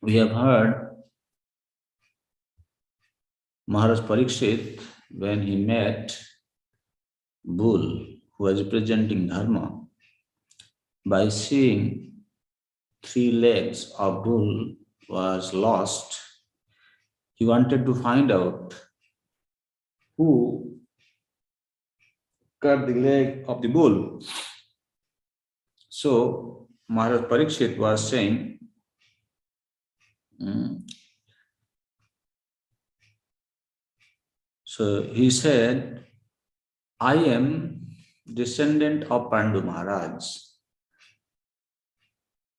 We have heard Maharaj Parikshit, when he met Bull, who was representing Dharma, by seeing three legs of Bull was lost, he wanted to find out who cut the leg of the bull. So Maharaj Parikshit was saying, so he said, I am descendant of Pandu Maharaj.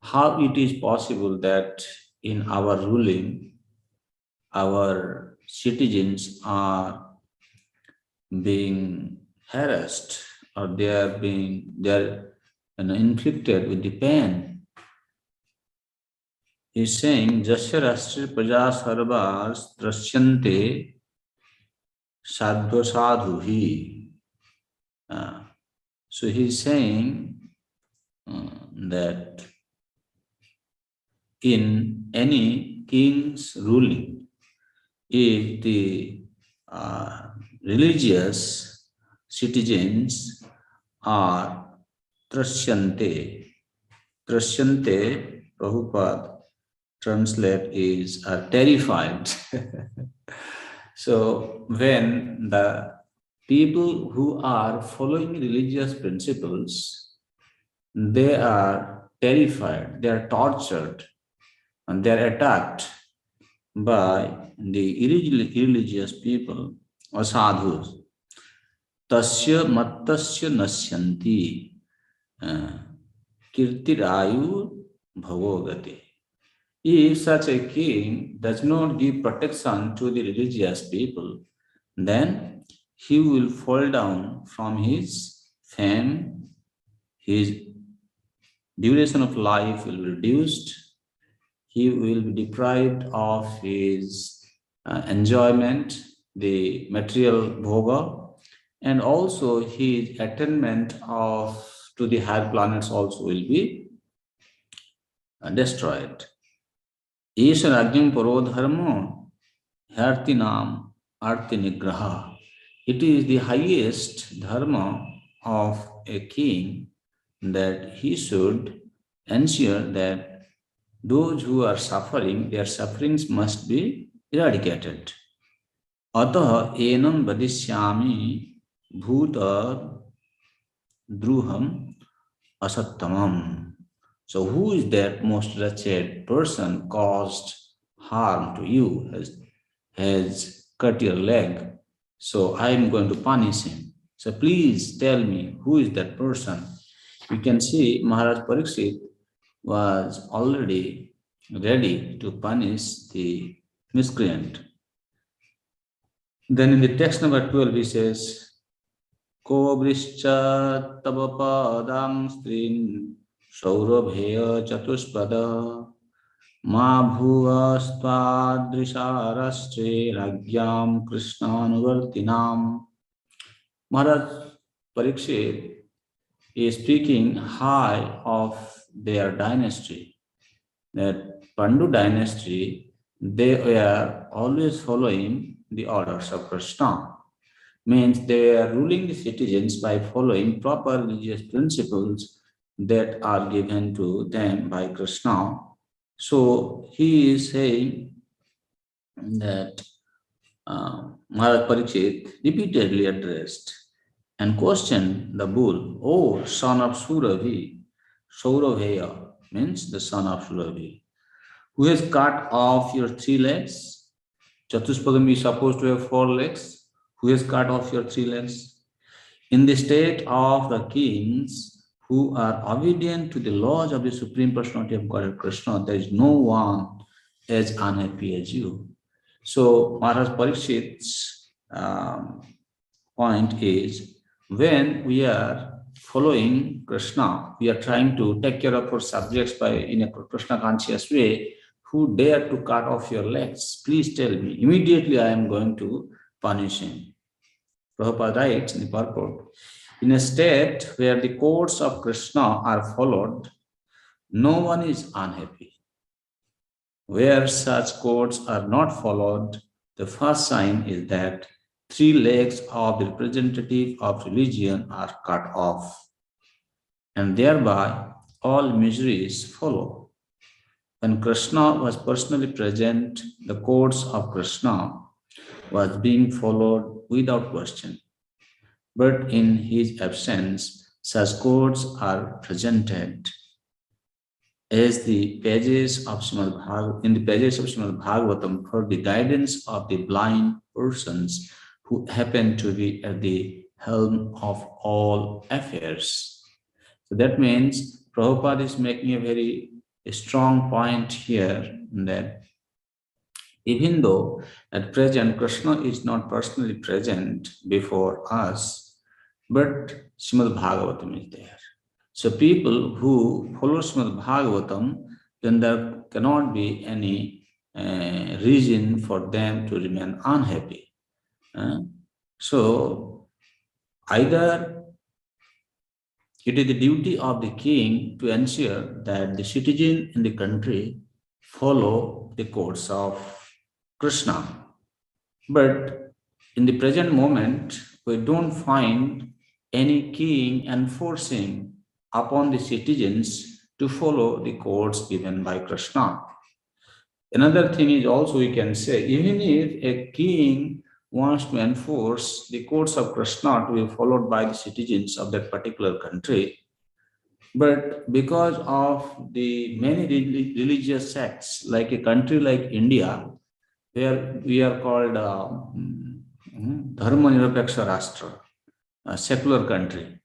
How it is possible that in our ruling, our citizens are being harassed, or they are inflicted with the pain? He's saying, Jasya Rashtra Praja Sarvas Drasyante Sadhva Sadhu Hi. So he's saying that in any king's ruling, if the religious citizens are trasyante, Prabhupada translate is are terrified. So when the people who are following religious principles, they are terrified, they are tortured, and they are attacked by the irreligious people or sadhus. Tasya mattasya nasyanti kirtirayu bhavogati. If such a king does not give protection to the religious people, then he will fall down from his fame, his duration of life will be reduced, he will be deprived of his enjoyment, the material bhoga, and also his attainment of to the higher planets also will be destroyed. Isha Rajyam Parodharmo Hartinam Arti Nigraha. It is the highest dharma of a king that he should ensure that those who are suffering, their sufferings must be eradicated. Ataha enam vadishyami bhuta druham asattamam. So who is that most wretched person caused harm to you, has cut your leg? So I am going to punish him. So please tell me who is that person. You can see Maharaj Parikshit was already ready to punish the miscreant. Then in the text number 12 he says, Ko vrischa tava padang strin saurabheya chatuspada ma bhuvastvadrisharastre ragyam krishnanuvartinam. Maharaj Parikshit is speaking high of their dynasty, that Pandu dynasty, they were always following the orders of Krishna. Means they are ruling the citizens by following proper religious principles that are given to them by Krishna. So he is saying that Maharaj Parikshit repeatedly addressed and questioned the bull, "Oh, son of Surabhi, Saurabheya means the son of Surabhi, who has cut off your three legs? Chatuspadam is supposed to have four legs. Who has cut off your three legs? In the state of the kings who are obedient to the laws of the Supreme Personality of Godhead Krishna, there is no one as unhappy as you." So Maharaj Parikshit's point is, when we are following Krishna, we are trying to take care of our subjects by in a Krishna conscious way, who dare to cut off your legs? Please tell me. Immediately I am going to punish him. Prabhupada writes in the purport, in a state where the courts of Krishna are followed, no one is unhappy. Where such codes are not followed, the first sign is that three legs of the representative of religion are cut off, and thereby all miseries follow. When Krishna was personally present, the codes of Krishna was being followed without question. But in his absence, such codes are presented as the pages of in the pages of Srimad Bhagavatam for the guidance of the blind persons who happen to be at the helm of all affairs. So that means Prabhupada is making a very strong point here that even though at present Krishna is not personally present before us, but Srimad Bhagavatam is there. So people who follow Srimad Bhagavatam, then there cannot be any reason for them to remain unhappy. So either it is the duty of the king to ensure that the citizen in the country follow the codes of Krishna. But in the present moment, we don't find any king enforcing upon the citizens to follow the codes given by Krishna. Another thing is also we can say, even if a king wants to enforce the codes of Krishna to be followed by the citizens of that particular country, but because of the many religious sects, like a country like India, where we are called Dharma Nirapeksha Rashtra, a secular country.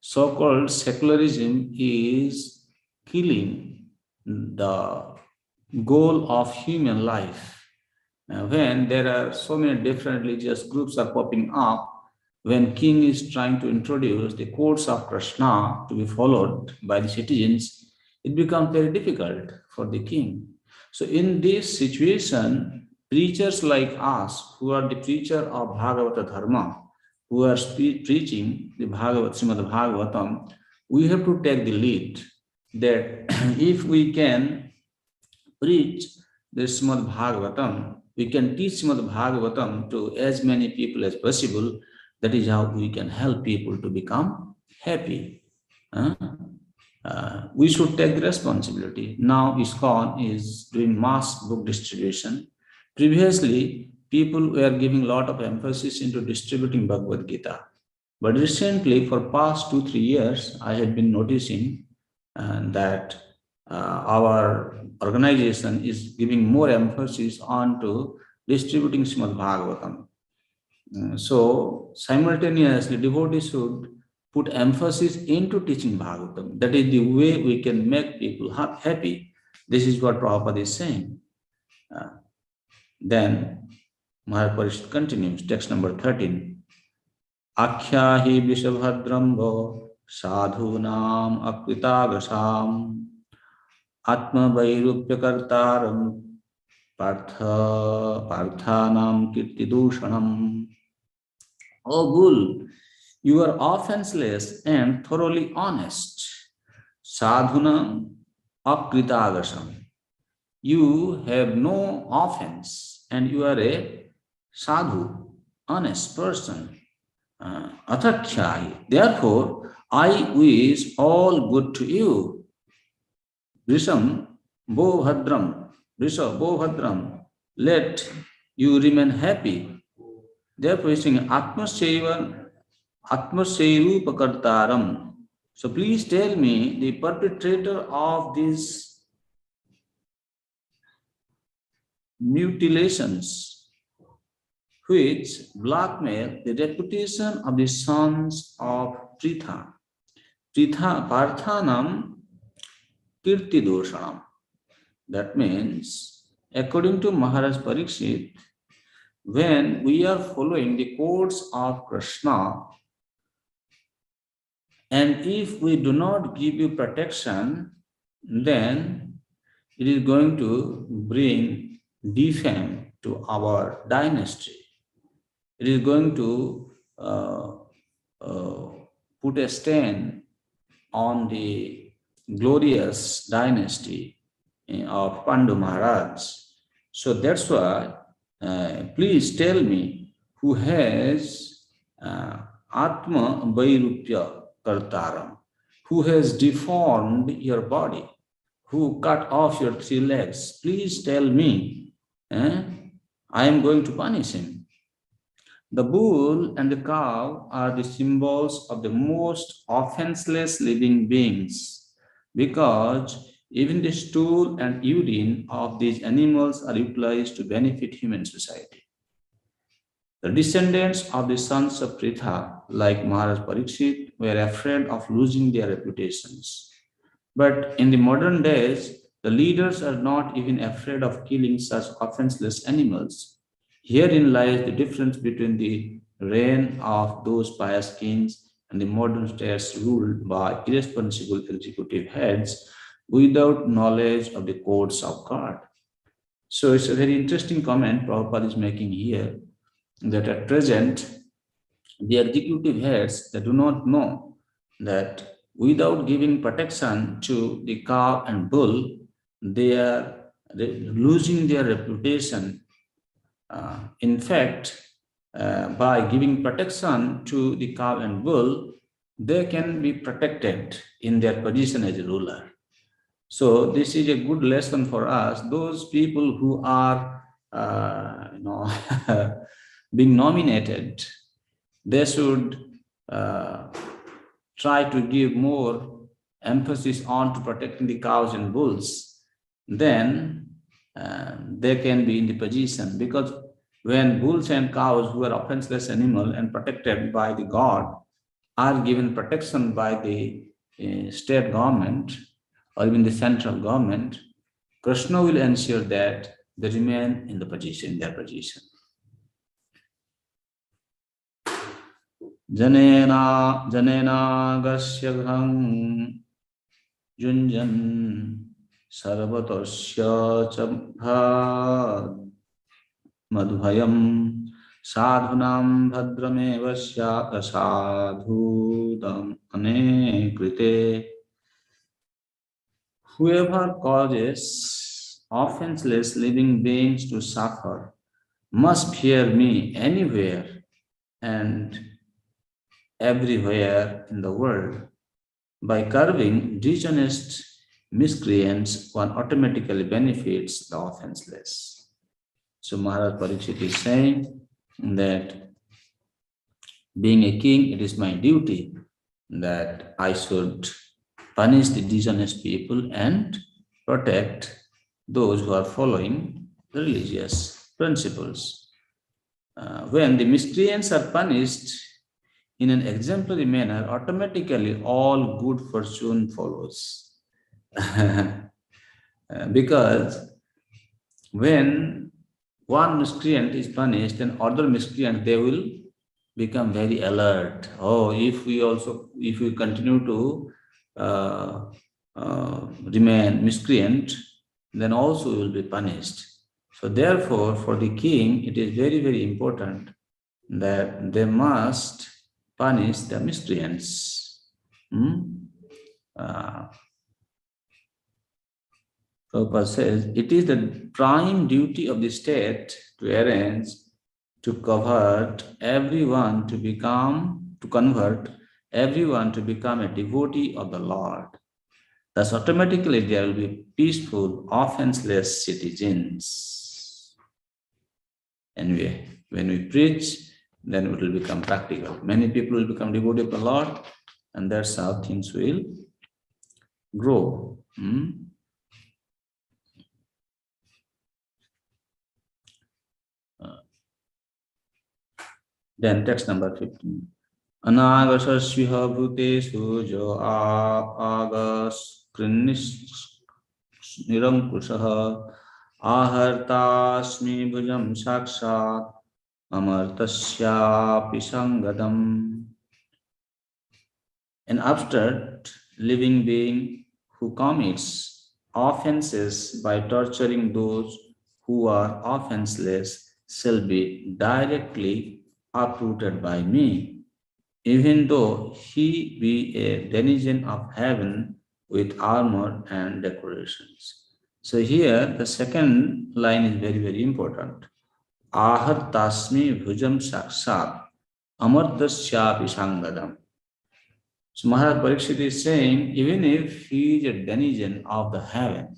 So-called secularism is killing the goal of human life. When there are so many different religious groups are popping up, when king is trying to introduce the codes of Krishna to be followed by the citizens, it becomes very difficult for the king. So in this situation, preachers like us, who are the preacher of Bhagavata Dharma, who are preaching the Srimad Bhagavatam, we have to take the lead that if we can preach the Srimad Bhagavatam, we can teach Srimad Bhagavatam to as many people as possible. That is how we can help people to become happy. We should take the responsibility. Now ISKCON is doing mass book distribution. Previously, people were giving a lot of emphasis into distributing Bhagavad Gita. But recently, for past 2-3 years, I had been noticing that our organization is giving more emphasis on to distributing Srimad Bhagavatam. So simultaneously, devotees should put emphasis into teaching Bhagavatam. That is the way we can make people happy. This is what Prabhupada is saying. Then Maharaj Parishad continues, text number 13. Akhyahi Vishabhadrambo sadhunam akritagasam atma vairupyakartaram parthanam kirtidushanam. O bull, you are offenseless and thoroughly honest. Sadhunam akritagasam. You have no offense and you are a sadhu, honest person. Athakhyai. Therefore, I wish all good to you. Vrisham Bo Bhadram, let you remain happy. Therefore, he's saying Atmasairupakartaram. So please tell me the perpetrator of these mutilations which blackmail the reputation of the sons of Pritha. Parthanam Kirti Doshanam. That means, according to Maharaj Parikshit, when we are following the codes of Krishna, and if we do not give you protection, then it is going to bring defame to our dynasty. It is going to put a stain on the glorious dynasty of Pandu Maharaj. So that's why, please tell me who has Atma Vairupya Kartaram, who has deformed your body, who cut off your three legs. Please tell me. eh? I am going to punish him. The bull and the cow are the symbols of the most offenseless living beings because even the stool and urine of these animals are utilized to benefit human society. The descendants of the sons of Pritha, like Maharaj Parikshit, were afraid of losing their reputations. But in the modern days, the leaders are not even afraid of killing such offenseless animals. Herein lies the difference between the reign of those pious kings and the modern states ruled by irresponsible executive heads without knowledge of the codes of God. So it's a very interesting comment Prabhupada is making here that at present, the executive heads they do not know that without giving protection to the cow and bull, they are losing their reputation. In fact, by giving protection to the cow and bull, they can be protected in their position as a ruler. So this is a good lesson for us. Those people who are, being nominated, they should uh, try to give more emphasis on to protecting the cows and bulls. Then they can be in the position because when bulls and cows who are offenseless animal and protected by the god are given protection by the state government or even the central government, Krishna will ensure that they remain in the position, in their position. Janena Janenagasya Ghang Junjan Sarvatosya Chabha Madhvayam Sadhunam Bhadramevasya Sadhudam Anekrite. Whoever causes offenseless living beings to suffer must fear me anywhere and everywhere in the world. By curbing dishonest miscreants, one automatically benefits the offenseless. So Maharaj Parikshit is saying that being a king, it is my duty that I should punish the dishonest people and protect those who are following the religious principles. When the miscreants are punished in an exemplary manner, automatically all good fortune follows. Because when one miscreant is punished, then other miscreant they will become very alert. Oh, if we continue to uh, remain miscreant, then also we will be punished. So therefore, for the king, it is very, very important that they must punish the miscreants. Uh, Prabhupada says, it is the prime duty of the state to arrange to convert everyone to become a devotee of the Lord. Thus, automatically there will be peaceful, offenseless citizens. Anyway, when we preach, then it will become practical. Many people will become devotee of the Lord, and that's how things will grow. Then text number 15. Anagasasviha bhuteshu jo agas krinis nirankushaha ahartasmi bhujam sakshat amartasyapi sangadam. An abstract living being who commits offenses by torturing those who are offenseless shall be directly uprooted by me, even though he be a denizen of heaven with armor and decorations. So here the second line is very, very important. Ahar tasmi bhujam sakshat amardasyapi sangadam. So Maharaj Parikshit is saying, even if he is a denizen of the heaven,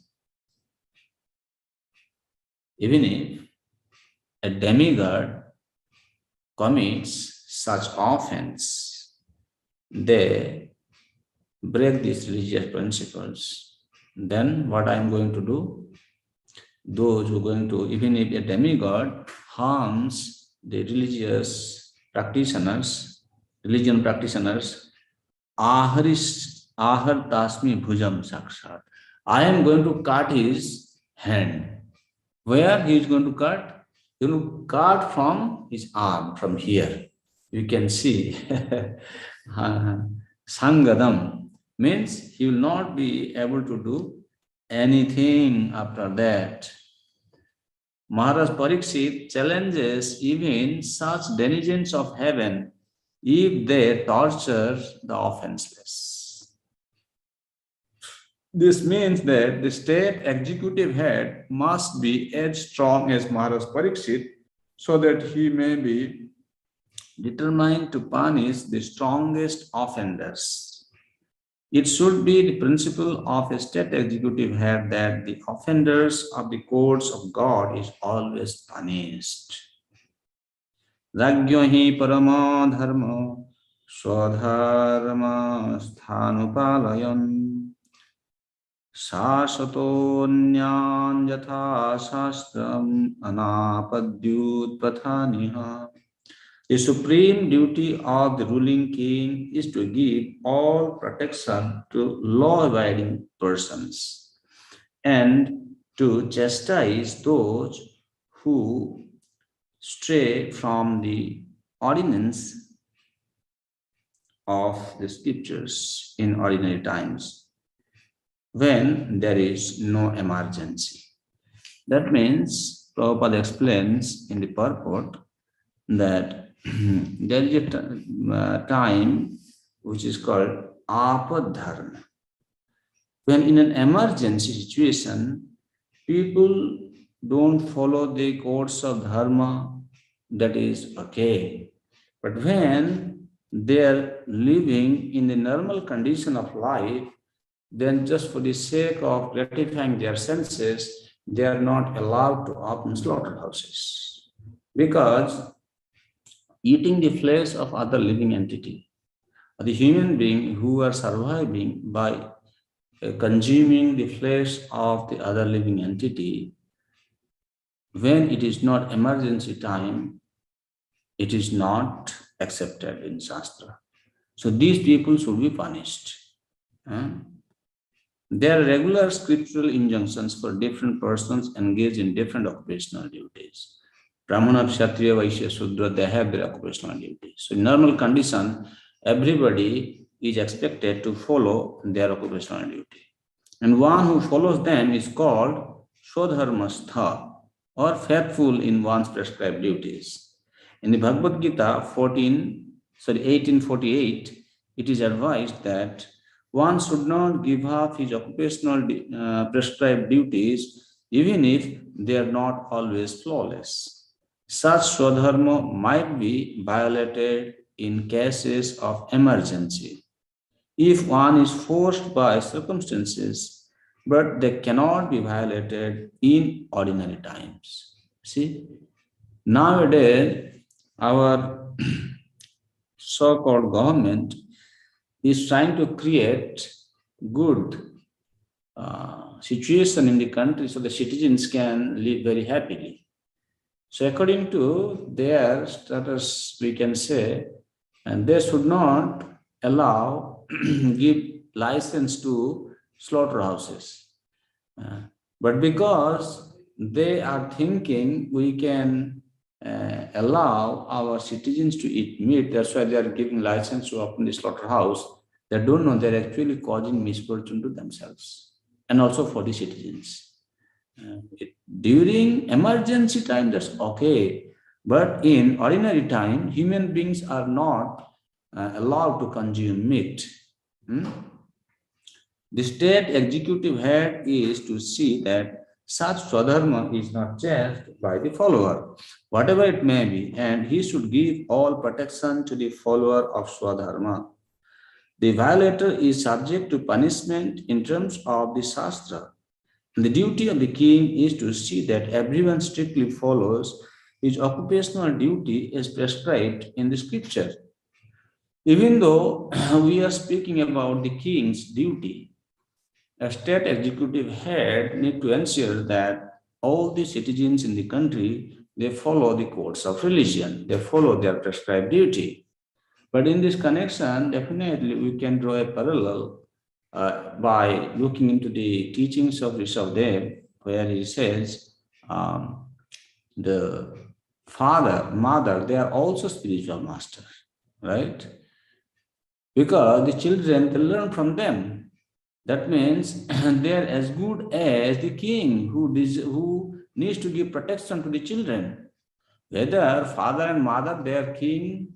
even if a demigod commits such offense, they break these religious principles. Then what I am going to do? Those who are going to, even if a demigod harms the religion practitioners, ahar tasmi bhujam sakshat. I am going to cut his hand. Where he is going to cut? He will cut from his arm, from here. You can see. Sangadam means he will not be able to do anything after that. Maharaj Parikshit challenges even such denizens of heaven if they torture the offenseless. This means that the state executive head must be as strong as Maharaj Parikshit so that he may be determined to punish the strongest offenders. It should be the principle of a state executive head that the offenders of the courts of God is always punished. Ragyo hi parama dharma swadharma sthanupalayan Sasatonyam yatha shastram anapadyut pathaniha. The supreme duty of the ruling king is to give all protection to law-abiding persons and to chastise those who stray from the ordinance of the scriptures in ordinary times when there is no emergency. That means, Prabhupada explains in the purport that there is a time which is called apadharma. When in an emergency situation, people don't follow the codes of dharma, that is okay. But when they are living in the normal condition of life, then just for the sake of gratifying their senses, they are not allowed to open slaughterhouses. Because eating the flesh of other living entity, the human being who are surviving by consuming the flesh of the other living entity, when it is not emergency time, it is not accepted in Shastra. So these people should be punished. There are regular scriptural injunctions for different persons engaged in different occupational duties. Brahmana, Kshatriya, Vaishya, Sudra, they have their occupational duties. So in normal condition, everybody is expected to follow their occupational duty. And one who follows them is called Swadharmastha, or faithful in one's prescribed duties. In the Bhagavad Gita 1848, it is advised that one should not give up his occupational prescribed duties even if they are not always flawless. Such swadharma might be violated in cases of emergency if one is forced by circumstances, but they cannot be violated in ordinary times. See, nowadays, our so-called government is trying to create good situation in the country so the citizens can live very happily. So according to their status, we can say, and they should not allow, give license to slaughterhouses. But because they are thinking we can allow our citizens to eat meat, that's why they are giving license to open the slaughterhouse. They don't know they're actually causing misfortune to themselves and also for the citizens. During emergency time, that's okay. But in ordinary time, human beings are not allowed to consume meat. The state executive head is to see that such Swadharma is not changed by the follower, whatever it may be, and he should give all protection to the follower of Swadharma. The violator is subject to punishment in terms of the Shastra. The duty of the king is to see that everyone strictly follows his occupational duty as prescribed in the scripture. Even though we are speaking about the king's duty, a state executive head need to ensure that all the citizens in the country they follow the codes of religion, they follow their prescribed duty. But in this connection, definitely we can draw a parallel by looking into the teachings of Rishabdev, where he says the father, mother, they are also spiritual masters, right? Because the children they learn from them. That means they are as good as the king who needs to give protection to the children. Whether father and mother, they are king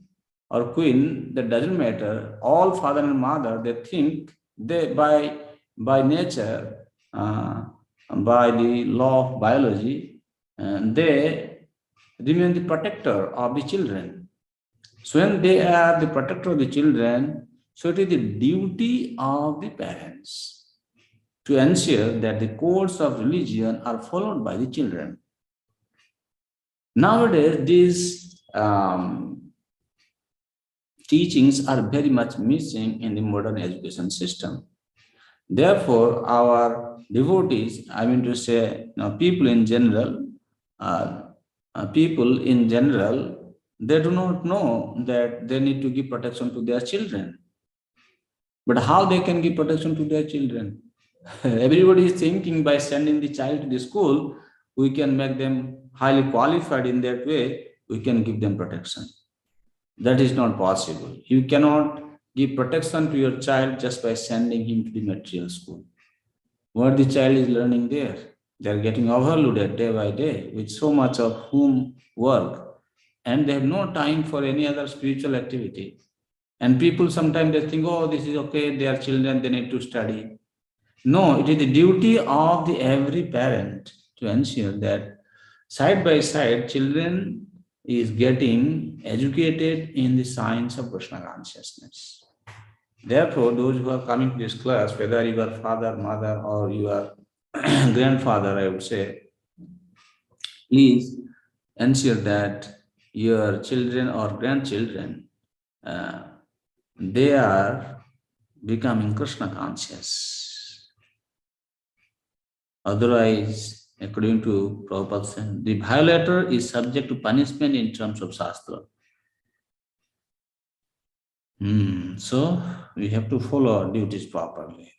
or queen, that doesn't matter. All father and mother, they think they by nature, by the law of biology, they remain the protector of the children. So when they are the protector of the children, so it is the duty of the parents to ensure that the codes of religion are followed by the children. Nowadays, these teachings are very much missing in the modern education system. Therefore, our devotees, I mean to say, people in general, they do not know that they need to give protection to their children. But how they can give protection to their children? Everybody is thinking by sending the child to the school, we can make them highly qualified in that way, we can give them protection. That is not possible. You cannot give protection to your child just by sending him to the material school. What the child is learning there, they are getting overloaded day by day with so much of homework, and they have no time for any other spiritual activity. And people sometimes they think, oh, this is okay, they are children, they need to study. No, it is the duty of the every parent to ensure that side by side, children is getting educated in the science of Krishna consciousness. Therefore, those who are coming to this class, whether you are father, mother, or you are grandfather, I would say, please ensure that your children or grandchildren, they are becoming Krishna conscious. Otherwise, according to Prabhupada, the violator is subject to punishment in terms of Shastra. So, we have to follow our duties properly.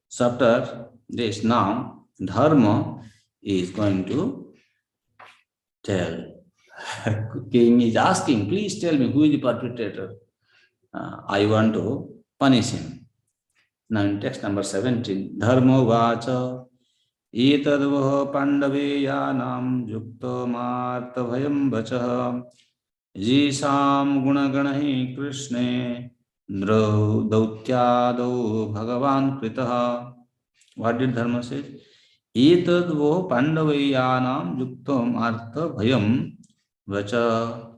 So, after this, now, Dharma is going to tell. King is asking, please tell me who is the perpetrator. I want to punish him. Now, in text number 17, Dharma vacha etadvah pandaveyanam yukta marta bhayam vacha jisam gunaganahi krishne dautyado bhagavan kritaha. What did Dharma say? Etadvah pandaveyanam yukta marta bhayam vacha.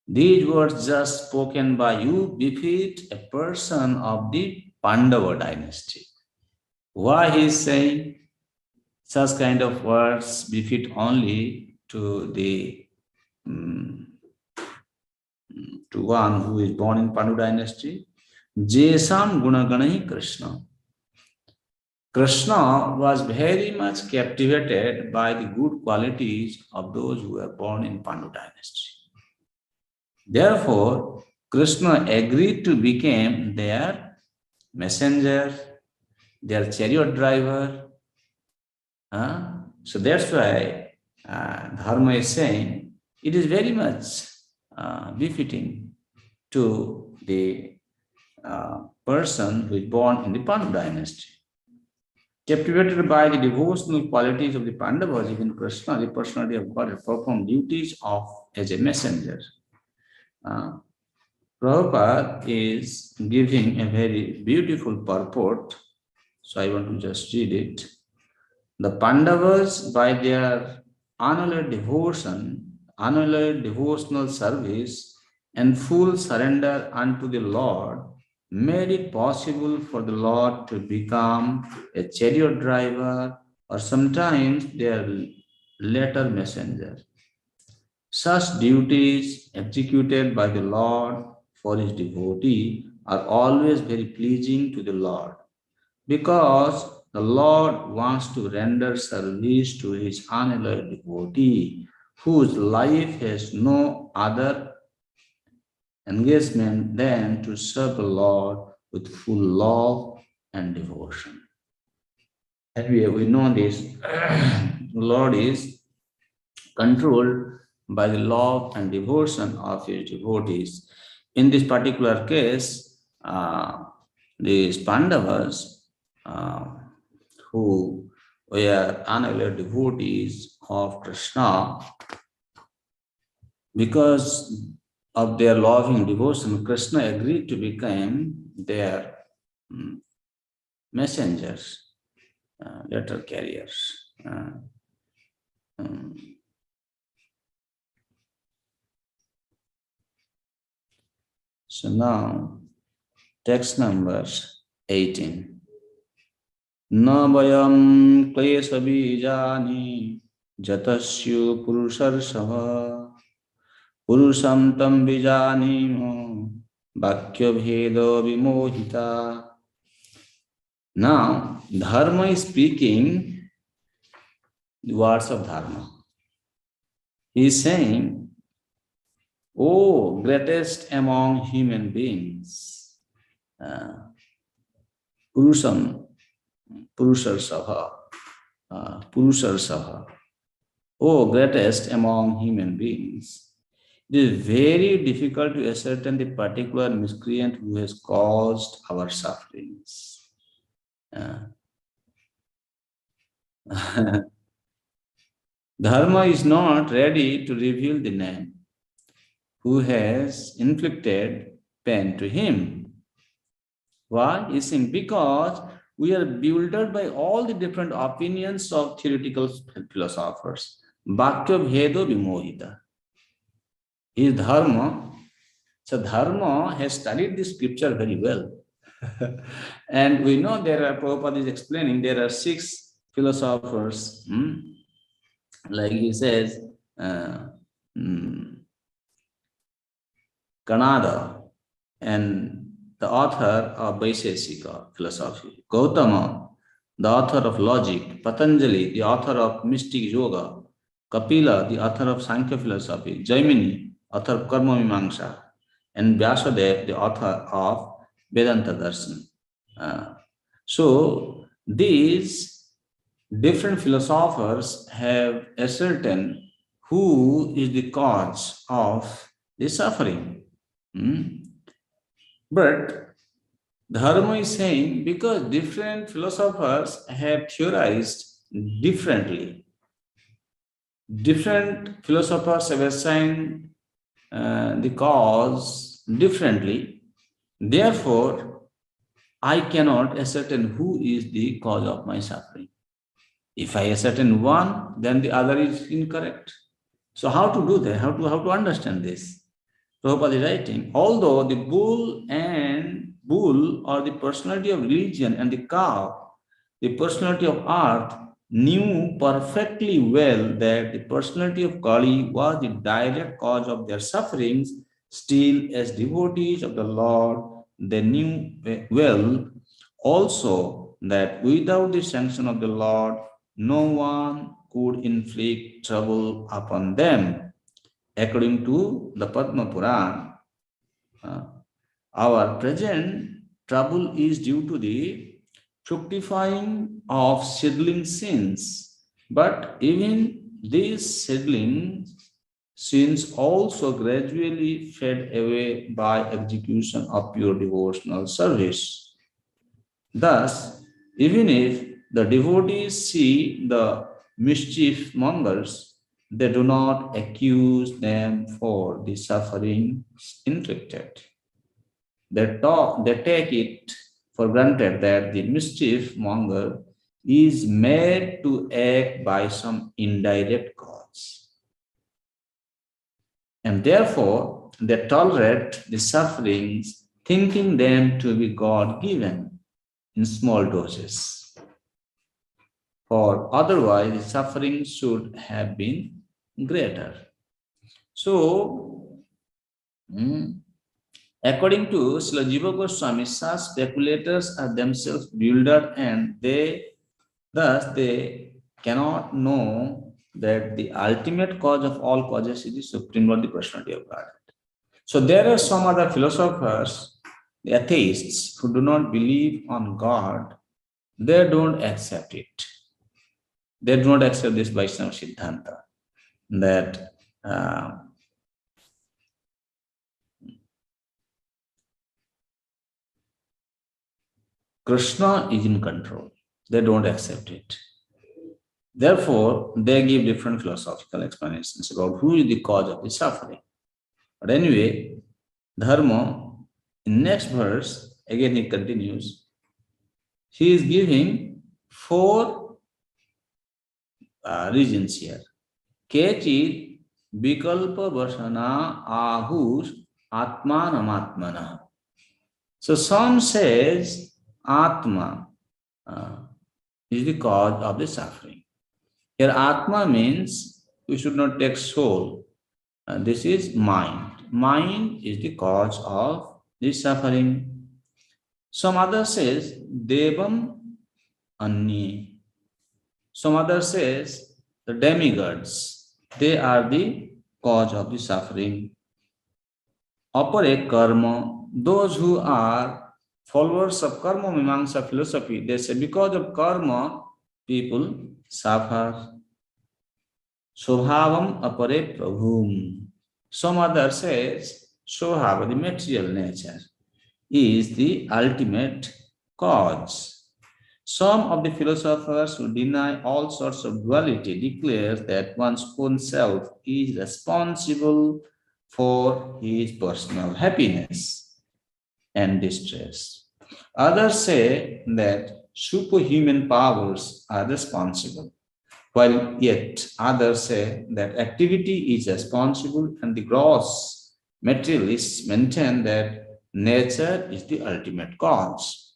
These words just spoken by you befit a person of the Pandava dynasty. Why he is saying such kind of words befit only to the to one who is born in Pandu dynasty? Jesam gunaganahi Krishna. Krishna was very much captivated by the good qualities of those who were born in Pandu dynasty. Therefore, Krishna agreed to become their messenger, their chariot driver. So that's why Dharma is saying it is very much befitting to the person who is born in the Pandu dynasty. Captivated by the devotional qualities of the Pandavas, even Krishna, the personality of God, performed duties of as a messenger. Prabhupada is giving a very beautiful purport, so I want to just read it. The Pandavas, by their annual devotional service, and full surrender unto the Lord, made it possible for the Lord to become a chariot driver or sometimes their later messenger. Such duties executed by the Lord for his devotee are always very pleasing to the Lord because the Lord wants to render service to his unalloyed devotee whose life has no other engagement than to serve the Lord with full love and devotion. And we know this, the Lord is controlled by the love and devotion of his devotees. In this particular case, the Pandavas, who were unaware devotees of Krishna, because of their loving devotion, Krishna agreed to become their messengers, letter carriers. Um, so now, text number 18. Na vayam klesha bijani jatasyu purusharshava purusham tam bijanimo vakya bhedo vimohita. Now, Dharma is speaking the words of Dharma. He is saying, "O greatest among human beings, Purusham, Purusharsabha, Purusharsabha, O greatest among human beings, it is very difficult to ascertain the particular miscreant who has caused our sufferings." Dharma is not ready to reveal the name who has inflicted pain to him. Why? He's saying because we are bewildered by all the different opinions of theoretical philosophers. Bhakya bhedo vimohita. His dharma. So dharma has studied the scripture very well. And we know Prabhupada is explaining there are 6 philosophers. Like he says, Kanada and the author of Vaisheshika philosophy, Gautama, the author of logic, Patanjali, the author of mystic yoga, Kapila, the author of Sankhya philosophy, Jaimini, author of Karma Mimamsa, and Vyasadeva, the author of Vedanta Darshan. So these different philosophers have ascertained who is the cause of the suffering. But Dharma is saying because different philosophers have theorized differently, different philosophers have assigned the cause differently, therefore, I cannot ascertain who is the cause of my suffering. If I ascertain one, then the other is incorrect. So how to do that? How to understand this? Prabhupada is writing, although the bull or the personality of religion and the cow, the personality of earth, knew perfectly well that the personality of Kali was the direct cause of their sufferings, still as devotees of the Lord, they knew well also that without the sanction of the Lord, no one could inflict trouble upon them. According to the Padma Purana, our present trouble is due to the fructifying of seedling sins. But even these seedling sins also gradually fade away by execution of pure devotional service. Thus, even if the devotees see the mischief mongers, they do not accuse them for the suffering inflicted. They take it for granted that the mischief monger is made to act by some indirect cause. And therefore, they tolerate the sufferings, thinking them to be God given in small doses. For otherwise, the suffering should have been greater. So, according to Srila Jiva Goswami, such speculators are themselves bewildered and they cannot know that the ultimate cause of all causes is the Supreme Lord, the Personality of God. So there are some other philosophers, the atheists, who do not believe on God. They don't accept it. They do not accept this Vaishnava Siddhanta that Krishna is in control. They don't accept it. Therefore, they give different philosophical explanations about who is the cause of the suffering. But anyway, Dharma, in next verse, again he continues, he is giving four reasons here. Kechit vikalpa vasana ahus atmanamatmana. So some says Atma is the cause of the suffering. Here Atma means we should not take soul. This is mind. Mind is the cause of the suffering. Some other says Devam Anni. Some other says the demigods. They are the cause of the suffering. Opere karma. Those who are followers of karma mimamsa philosophy, they say because of karma, people suffer. Swabhavam apare prabhum. Some other says Swabhava, the material nature, is the ultimate cause. Some of the philosophers who deny all sorts of duality declare that one's own self is responsible for his personal happiness and distress. Others say that superhuman powers are responsible, while yet others say that activity is responsible and the gross materialists maintain that nature is the ultimate cause.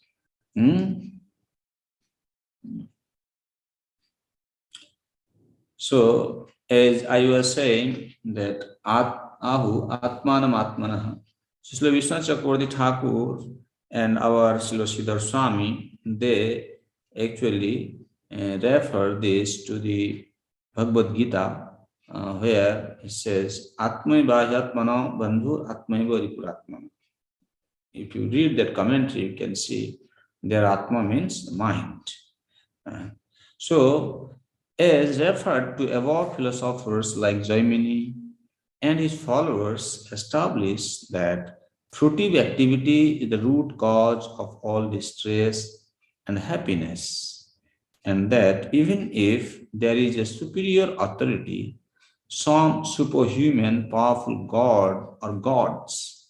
So, as I was saying that Ahu Atmanam Atmanah, Srila Vishnu Chakravarti Thakur and our Srila Siddhar Swami, they actually refer this to the Bhagavad Gita, where it says Atmai Bhajatmano Bandhu Atmai Varipuratmana. If you read that commentary, you can see their Atma means mind. So, as referred to above, philosophers like Jaimini and his followers established that fruitive activity is the root cause of all distress and happiness, and that even if there is a superior authority, some superhuman powerful god or gods,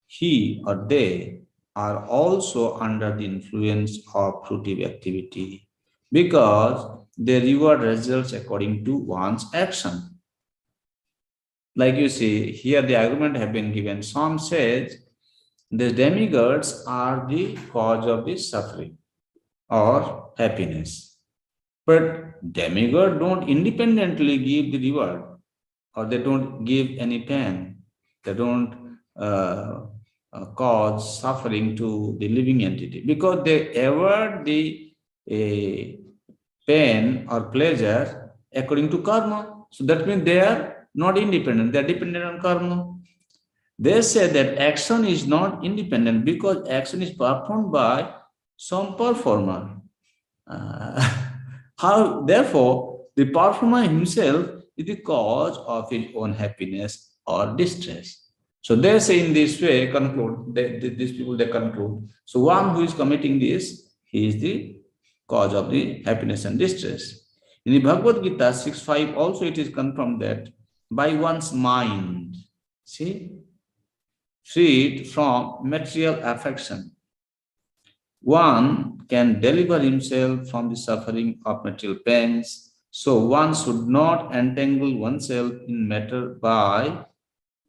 he or they are also under the influence of fruitive activity because they reward results according to one's action. Like you see, here the argument have been given. Some says the demigods are the cause of this suffering or happiness. But demigods don't independently give the reward, or they don't give any pain. They don't cause suffering to the living entity because they award the pain or pleasure according to karma. So that means they are not independent, they are dependent on karma. They say that action is not independent because action is performed by some performer. Therefore, the performer himself is the cause of his own happiness or distress. So they say in this way, these people they conclude. So one who is committing this, he is the cause of the happiness and distress. In the Bhagavad Gita 6.5 also it is confirmed that by one's mind, see, freed from material affection. One can deliver himself from the suffering of material pains, so one should not entangle oneself in matter by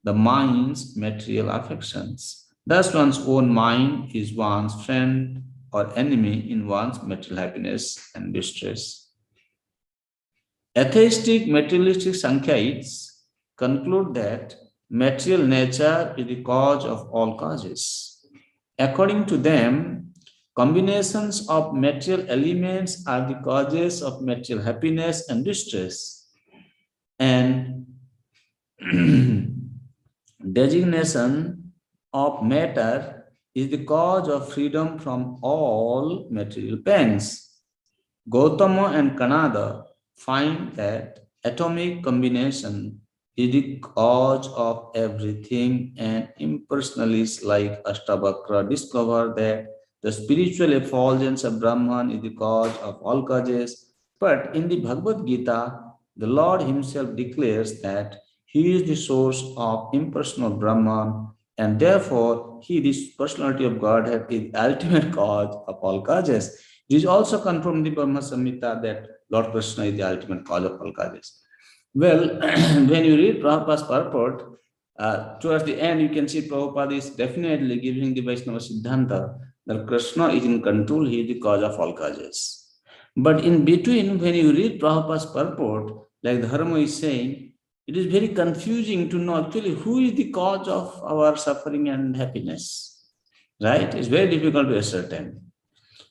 the mind's material affections. Thus, one's own mind is one's friend or enemy in one's material happiness and distress. Atheistic materialistic Sankhyites conclude that material nature is the cause of all causes. According to them, combinations of material elements are the causes of material happiness and distress, and designation of matter is the cause of freedom from all material pains. Gautama and Kanada find that atomic combination is the cause of everything, and impersonalists like Ashtavakra discover that the spiritual effulgence of Brahman is the cause of all causes. But in the Bhagavad Gita, the Lord Himself declares that He is the source of impersonal Brahman, and therefore He, this personality of Godhead, is the ultimate cause of all causes. It is also confirmed in the Brahma Samhita that Lord Krishna is the ultimate cause of all causes. Well, when you read Prabhupada's purport, towards the end, you can see Prabhupada is definitely giving the Vaishnava Siddhanta that Krishna is in control, he is the cause of all causes. But in between, when you read Prabhupada's purport, like Dharma is saying, it is very confusing to know actually who is the cause of our suffering and happiness, right? It's very difficult to ascertain.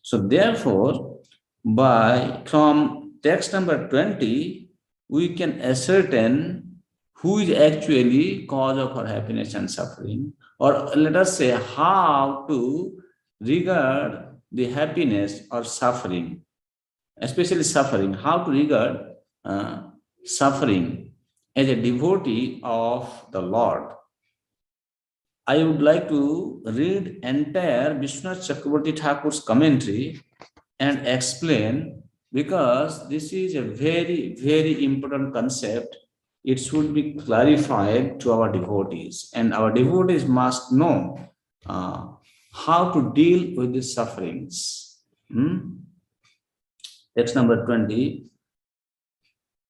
So therefore, from text number 20, we can ascertain who is actually cause of our happiness and suffering, or let us say how to regard the happiness or suffering, especially suffering, how to regard suffering as a devotee of the Lord. I would like to read entire Vishwanath Chakravarti Thakur's commentary and explain, because this is a very, very important concept. It should be clarified to our devotees, and our devotees must know how to deal with the sufferings. Text number 20.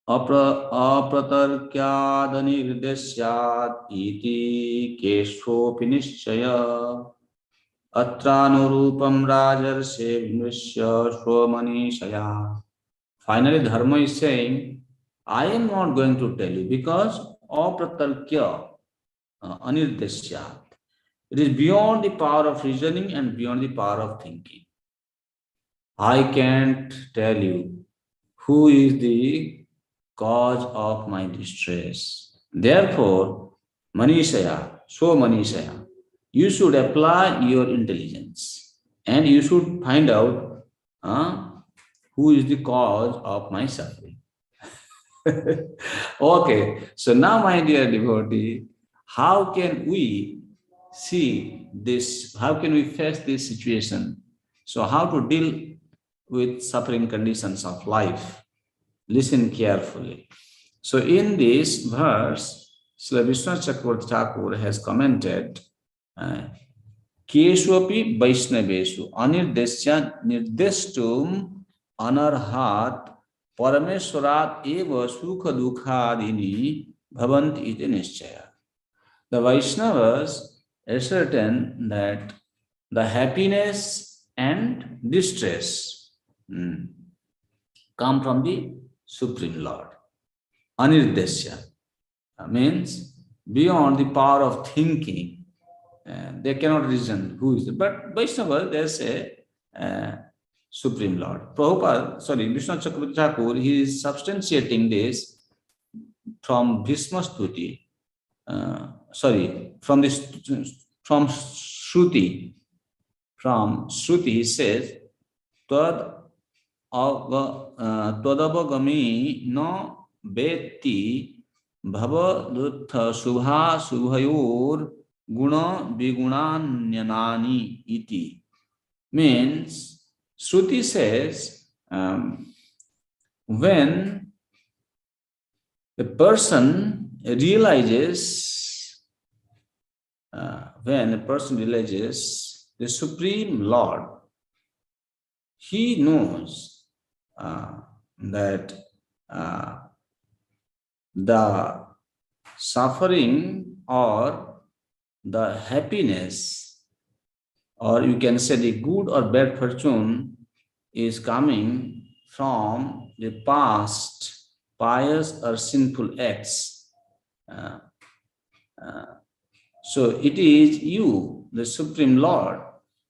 अप्रतर्क्यादनिर्देश्यात् इति केशोऽपि निश्चय अत्रानुरूपं राजर्षे विमृश्य स्वमनीषया. Finally, Dharma is saying, I am not going to tell you because apratarkya anirdesyat. It is beyond the power of reasoning and beyond the power of thinking. I can't tell you who is the cause of my distress. Therefore, Manishaya, so Manishaya, you should apply your intelligence and you should find out who is the cause of my suffering. Okay, so now, my dear devotee, how can we see this? How can we face this situation? So, how to deal with suffering conditions of life? Listen carefully. So, in this verse, Srila Vishwanath Chakravarti Thakur has commented, Keshwapi Vaishnaveshu Anirdesya Nirdestum Anarhat Parameswarat Eva Sukha Dukhadini Bhavanti Iti Nishchaya. The Vaishnavas ascertain that the happiness and distress come from the Supreme Lord. Anirdesya means beyond the power of thinking. They cannot reason who is it. But Vaishnava, they say Supreme Lord. Vishwanath Chakravarti Thakur, he is substantiating this from Bhishma Stuti. From Shruti. From Shruti, he says, Tadavagami no beti bhavadutha subha subhayor guna vigunanyanani iti. Means, Shruti says, when the person realizes when a person realizes the Supreme Lord, he knows that uh, the suffering or the happiness, or you can say the good or bad fortune, is coming from the past pious or sinful acts. Uh, so it is you, the Supreme Lord,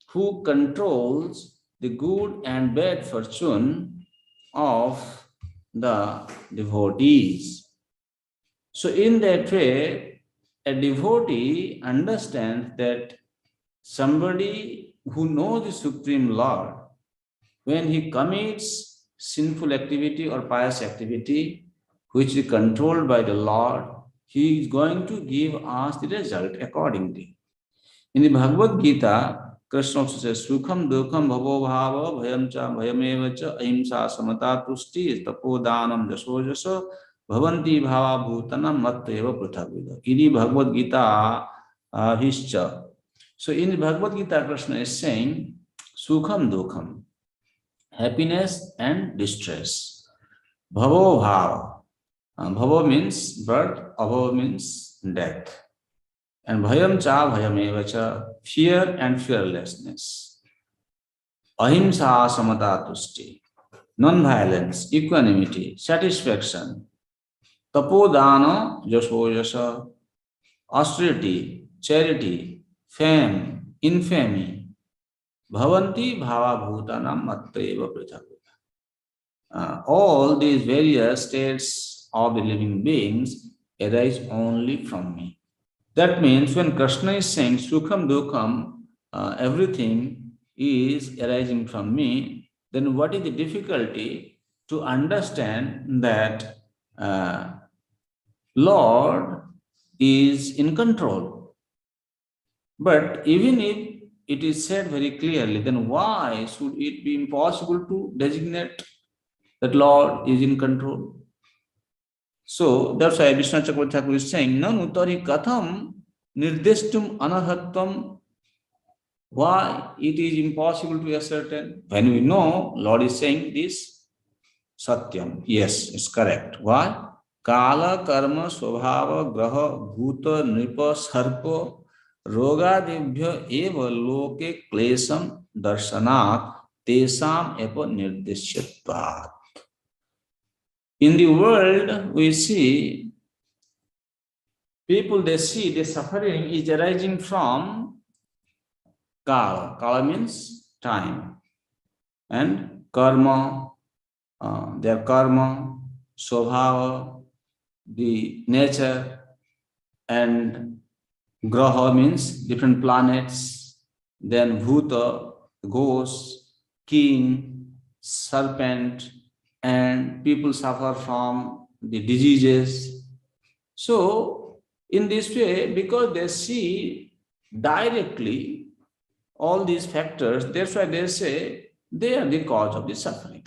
who controls the good and bad fortune of the devotees. So, in that way, a devotee understands that somebody who knows the Supreme Lord, when he commits sinful activity or pious activity, which is controlled by the Lord, he is going to give us the result accordingly. In the Bhagavad Gita, Krishna also says, Sukham dukham bhavo bhava bhayam cha bhayameva cha ahimsa samata tusti tapodanam jasojasa bhavanti bhava bhutanam matteva prithagvida. In the Bhagavad Gita, hischa. So in the Bhagavad Gita, Krishna is saying, Sukham dukham, happiness and distress. Bhavo bhava. Bhava means birth, abhava means death. And bhayam cha bhayameva cha, fear and fearlessness. Ahimsa samata tusti, non-violence, equanimity, satisfaction. Tapodana jasojasa, austerity, charity, fame, infamy. Bhavanti bhava bhutanam matteva prithagvita. All these various states of the living beings arise only from me. That means when Krishna is saying Sukham Dukham, everything is arising from me, then what is the difficulty to understand that Lord is in control? But even if it is said very clearly, then why should it be impossible to designate that Lord is in control? So that's why Vishnu Chakravarti Thakur is saying, Nanu tari katham nirdeshtum anahatvam. Why it is impossible to ascertain? When we know Lord is saying this, Satyam. Yes, it's correct. Why? Kala karma swabhava graha bhuta nipa sarpa rogadebhya eva loke klesam darshanat tesam epa nirdeshyatvat. In the world, we see people, they see the suffering is arising from Kala. Kala means time. And karma, their karma, swabhava, the nature, and graha means different planets, then bhuta, ghost, king, serpent, and people suffer from the diseases. So, in this way, because they see directly all these factors, that's why they say they are the cause of the suffering.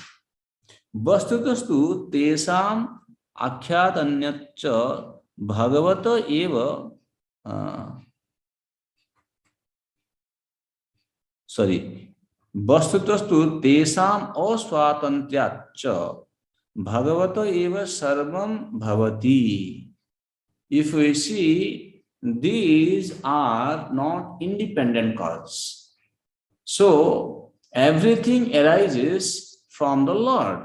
Vastutastu tesam akhyatanyaccha bhagavata eva Vastutastu tesam aswatantryacha bhagavata eva sarvam bhavati. If we see, these are not independent causes. So, everything arises from the Lord.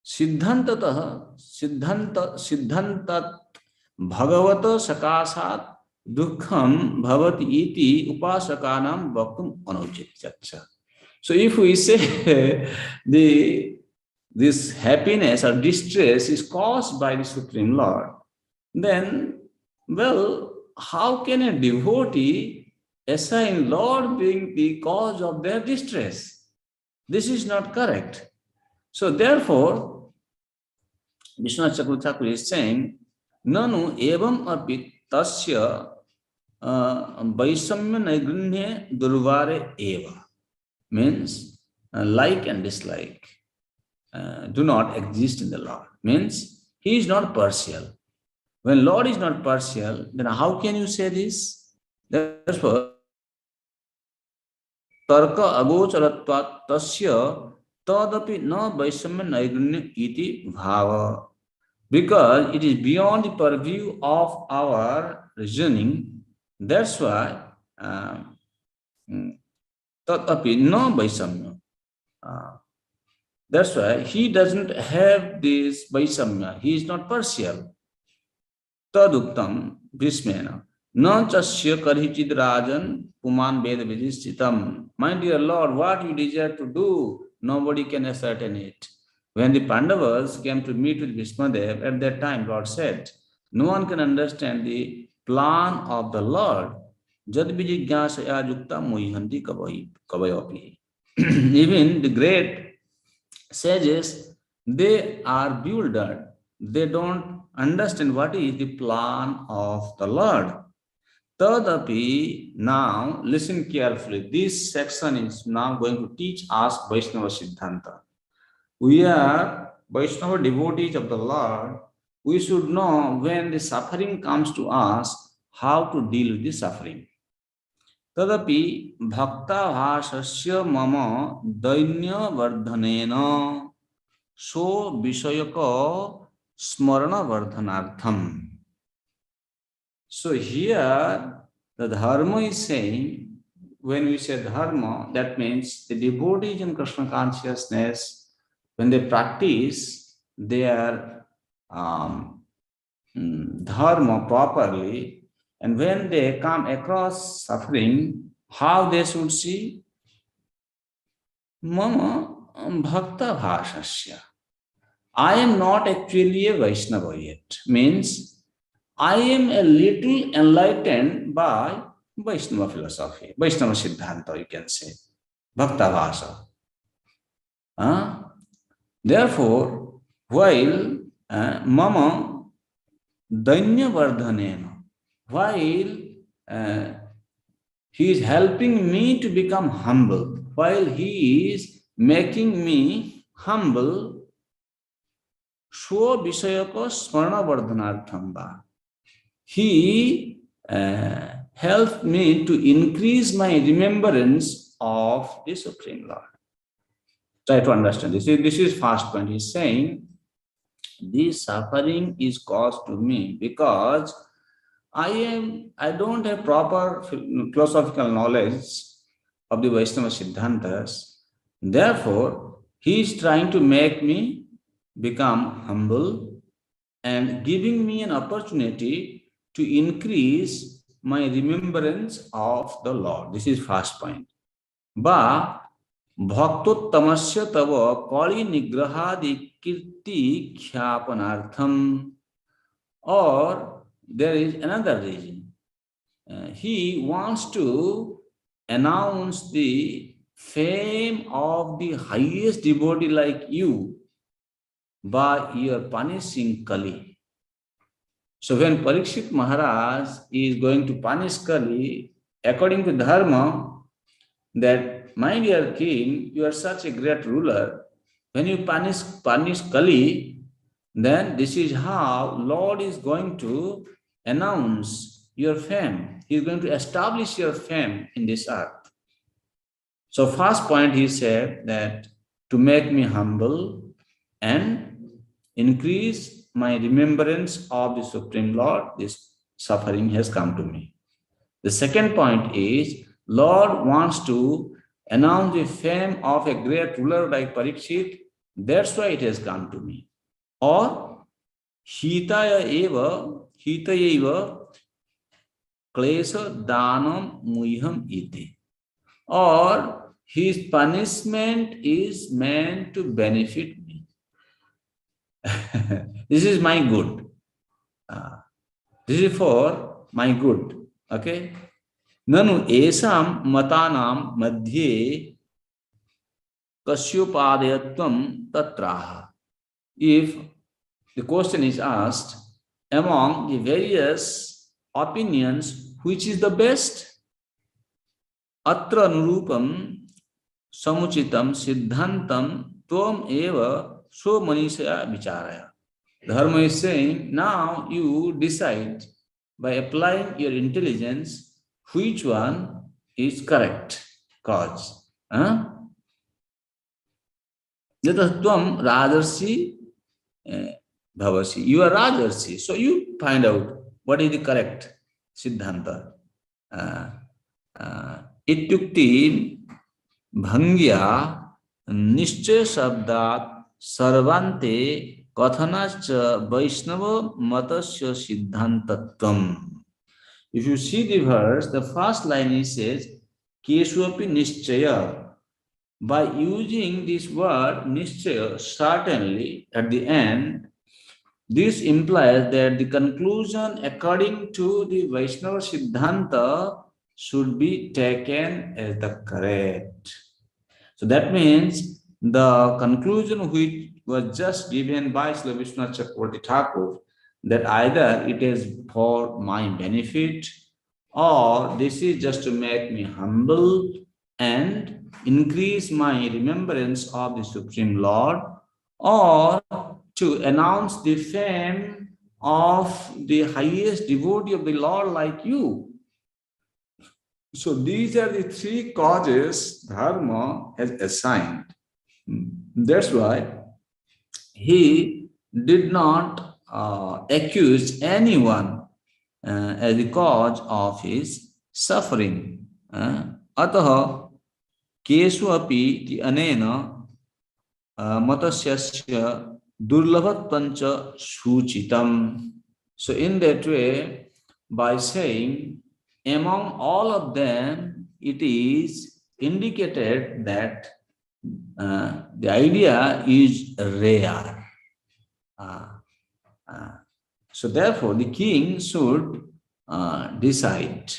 Siddhantat bhagavata sakasat dukkham bhavati iti upasakanam bhaktum anuchityaccha. So, if we say this happiness or distress is caused by the Supreme Lord, then, well, how can a devotee assign Lord being the cause of their distress? This is not correct. So therefore, Vishnu Chakravarti Thakur is saying, Nanu evam api tasya vaisamya naigrinhe durvare eva. Means like and dislike do not exist in the Lord. Means he is not partial. When Lord is not partial, then how can you say this? Therefore, तर्क अगोचरत्वात् तस्य तदपि न वैषम्य नैगुण्य इति भाव, because it is beyond the purview of our reasoning. That's why tatapi no vaisamya. That's why he doesn't have this vaisamya. He is not partial. तदुक्तम भीष्मेण न चस्य करहिचिद राजन पुमान वेद विधिष्ठितम. My dear Lord, what you desire to do, nobody can ascertain it. When the Pandavas came to meet with Bhishmadev, at that time Lord said, no one can understand the plan of the Lord. Jad vijigyasaya yukta muihanti kavayopi. Even the great sages, they are bewildered. They don't understand what is the plan of the Lord. Tadapi, now listen carefully. This section is now going to teach us Vaishnava Siddhanta. We are Vaishnava devotees of the Lord. We should know when the suffering comes to us, how to deal with the suffering. Tadapi bhakta bhasasya mama dainya vardhanena so vishayaka smarana vardhanartham. So here the dharma is saying, when we say dharma, that means the devotees in Krishna consciousness, when they practice their dharma properly, and when they come across suffering, how they should see? Mama bhakta bhasasya. I am not actually a Vaishnava yet. Means I am a little enlightened by Vaishnava philosophy, Vaishnava Siddhanta, you can say, Bhakta Bhasa. Therefore, while Mama Danya Vardhanena, while he is helping me to become humble, while he is making me humble, Swa Vishayaka Smarana Vardhanarthamba. He helped me to increase my remembrance of the Supreme Lord. Try to understand this. This is first point. He's saying, this suffering is caused to me because I don't have proper philosophical knowledge of the Vaishnava Siddhantas. Therefore, he is trying to make me become humble and giving me an opportunity to increase my remembrance of the Lord. This is first point. Ba bhaktottamasya tava kali nigrahadi kirti khyapanartham. Or there is another reason. He wants to announce the fame of the highest devotee like you by your punishing Kali. So when Parikshit Maharaj is going to punish Kali, according to Dharma, that, my dear king, you are such a great ruler. When you punish Kali, then this is how Lord is going to announce your fame. He is going to establish your fame in this earth. So first point, he said that to make me humble and increase my remembrance of the Supreme Lord, this suffering has come to me. The second point is, Lord wants to announce the fame of a great ruler like Parikshit. That's why it has come to me. Or hitaya eva klesa danam muiham iti. Or his punishment is meant to benefit me. This is my good. This is for my good. Okay? Nanu esam matanam madhye kasyupadayatvam tatraha. If the question is asked, among the various opinions, which is the best? Atra nurupam samuchitam siddhantam tvam eva so manishaya vicharaya. Dharma is saying, now you decide by applying your intelligence which one is correct cause. Huh? Yata tvam rajarsi bhavasi. You are rajarsi. So you find out what is the correct siddhanta. Uh, Ityukti bhangya निश्चय शब्दात् सर्वान्ते कथनाच वैष्णव मतस्य सिद्धांतत्वम्. If you see the verse, the first line it says keswapi nischaya. By using this word nischaya, certainly at the end, this implies that the conclusion according to the Vaishnava Siddhanta should be taken as the correct. So that means the conclusion which was just given by Srila Vishwanath Chakravarti Thakur, that either it is for my benefit or this is just to make me humble and increase my remembrance of the Supreme Lord, or to announce the fame of the highest devotee of the Lord like you. So these are the three causes Dharma has assigned. That's why he did not accuse anyone as the cause of his suffering. Ataha kesu api ti anena matasyasya durlabhatvancha suchitam. So in that way, by saying among all of them, it is indicated that the idea is rare. So therefore, the king should decide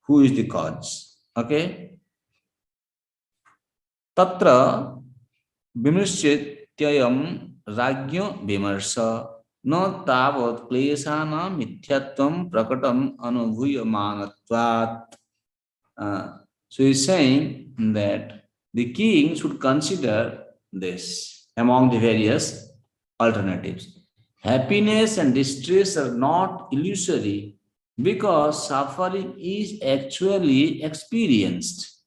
who is the cause. Okay? Tatra vimishchityayam ragyo vimarsa no tavat klesana mithyatvam prakatam anubhuyamanatvat. So he's saying that the king should consider this among the various alternatives. Happiness and distress are not illusory because suffering is actually experienced.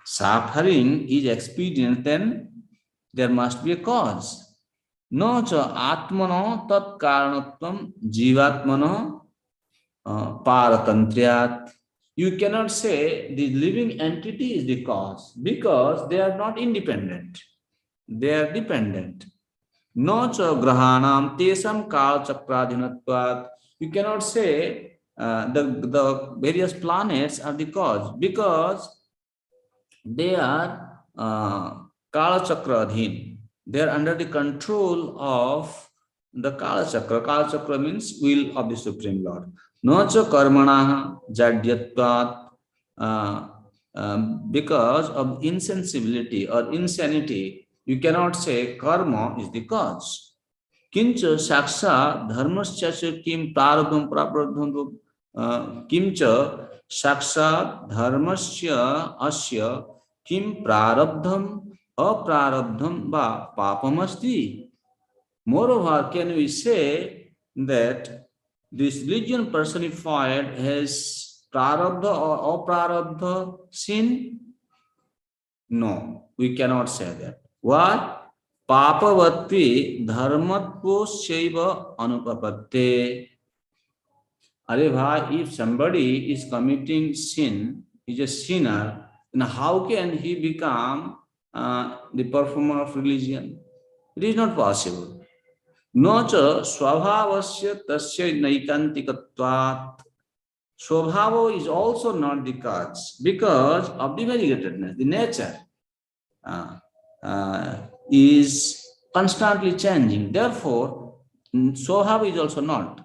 Suffering is experienced, then there must be a cause. No cha atmano tat karanatvam jivatmano paratantriyat. You cannot say the living entity is the cause because they are not independent. They are dependent. No cha grahanam tesam kal chakradhinatvat. You cannot say the various planets are the cause because they are kala chakradhin. They are under the control of the kala chakra. Kala chakra means will of the Supreme Lord. No cha karmana jadyatvat. Because of insensibility or insanity, you cannot say karma is the cause. Kincha saksha dharmasya kim prarabdham prarabdham kimcha saksha dharmasya asya kim prarabdham aprarabdham va papamasti. Moreover, can we say that this religion personified has prarabdha or aprarabdha sin? No, we cannot say that. Why? Papavati dharmatvo shaiva anupapatte. Are bhai, if somebody is committing sin, is a sinner, then how can he become the performer of religion? It is not possible. No cha swabhavasya tasya naikantikatvat. Swabhava is also not the cause because of the variegatedness, the nature is constantly changing. Therefore, swabhava is also not.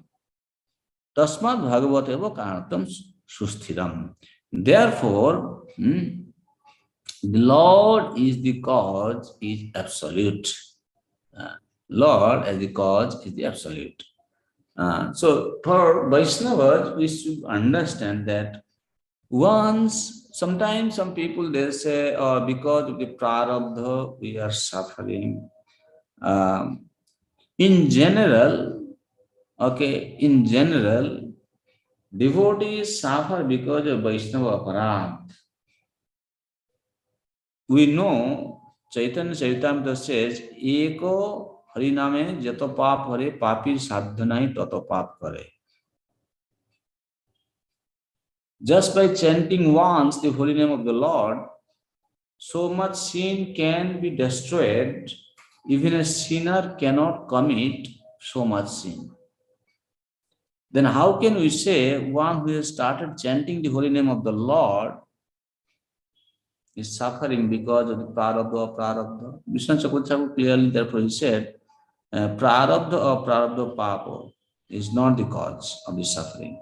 Tasmat bhagavateva karanatam susthiram. Therefore, the Lord is the cause, is absolute. Lord as the cause is the absolute. So for Vaishnavas, we should understand that sometimes some people they say, because of the prarabdha, we are suffering. Um, in general, okay, in general, devotees suffer because of Vaishnava aparadh. We know Chaitanya Charitamrita says, Eko hariname jato pap hare papi sadhanai tato pap kare. Just by chanting once the holy name of the Lord, so much sin can be destroyed. Even a sinner cannot commit so much sin. Then how can we say one who has started chanting the holy name of the Lord is suffering because of the prarabdha or prarabdha? Vishnu Chakravarti clearly therefore he said, prarabdha or prarabdha papa is not the cause of the suffering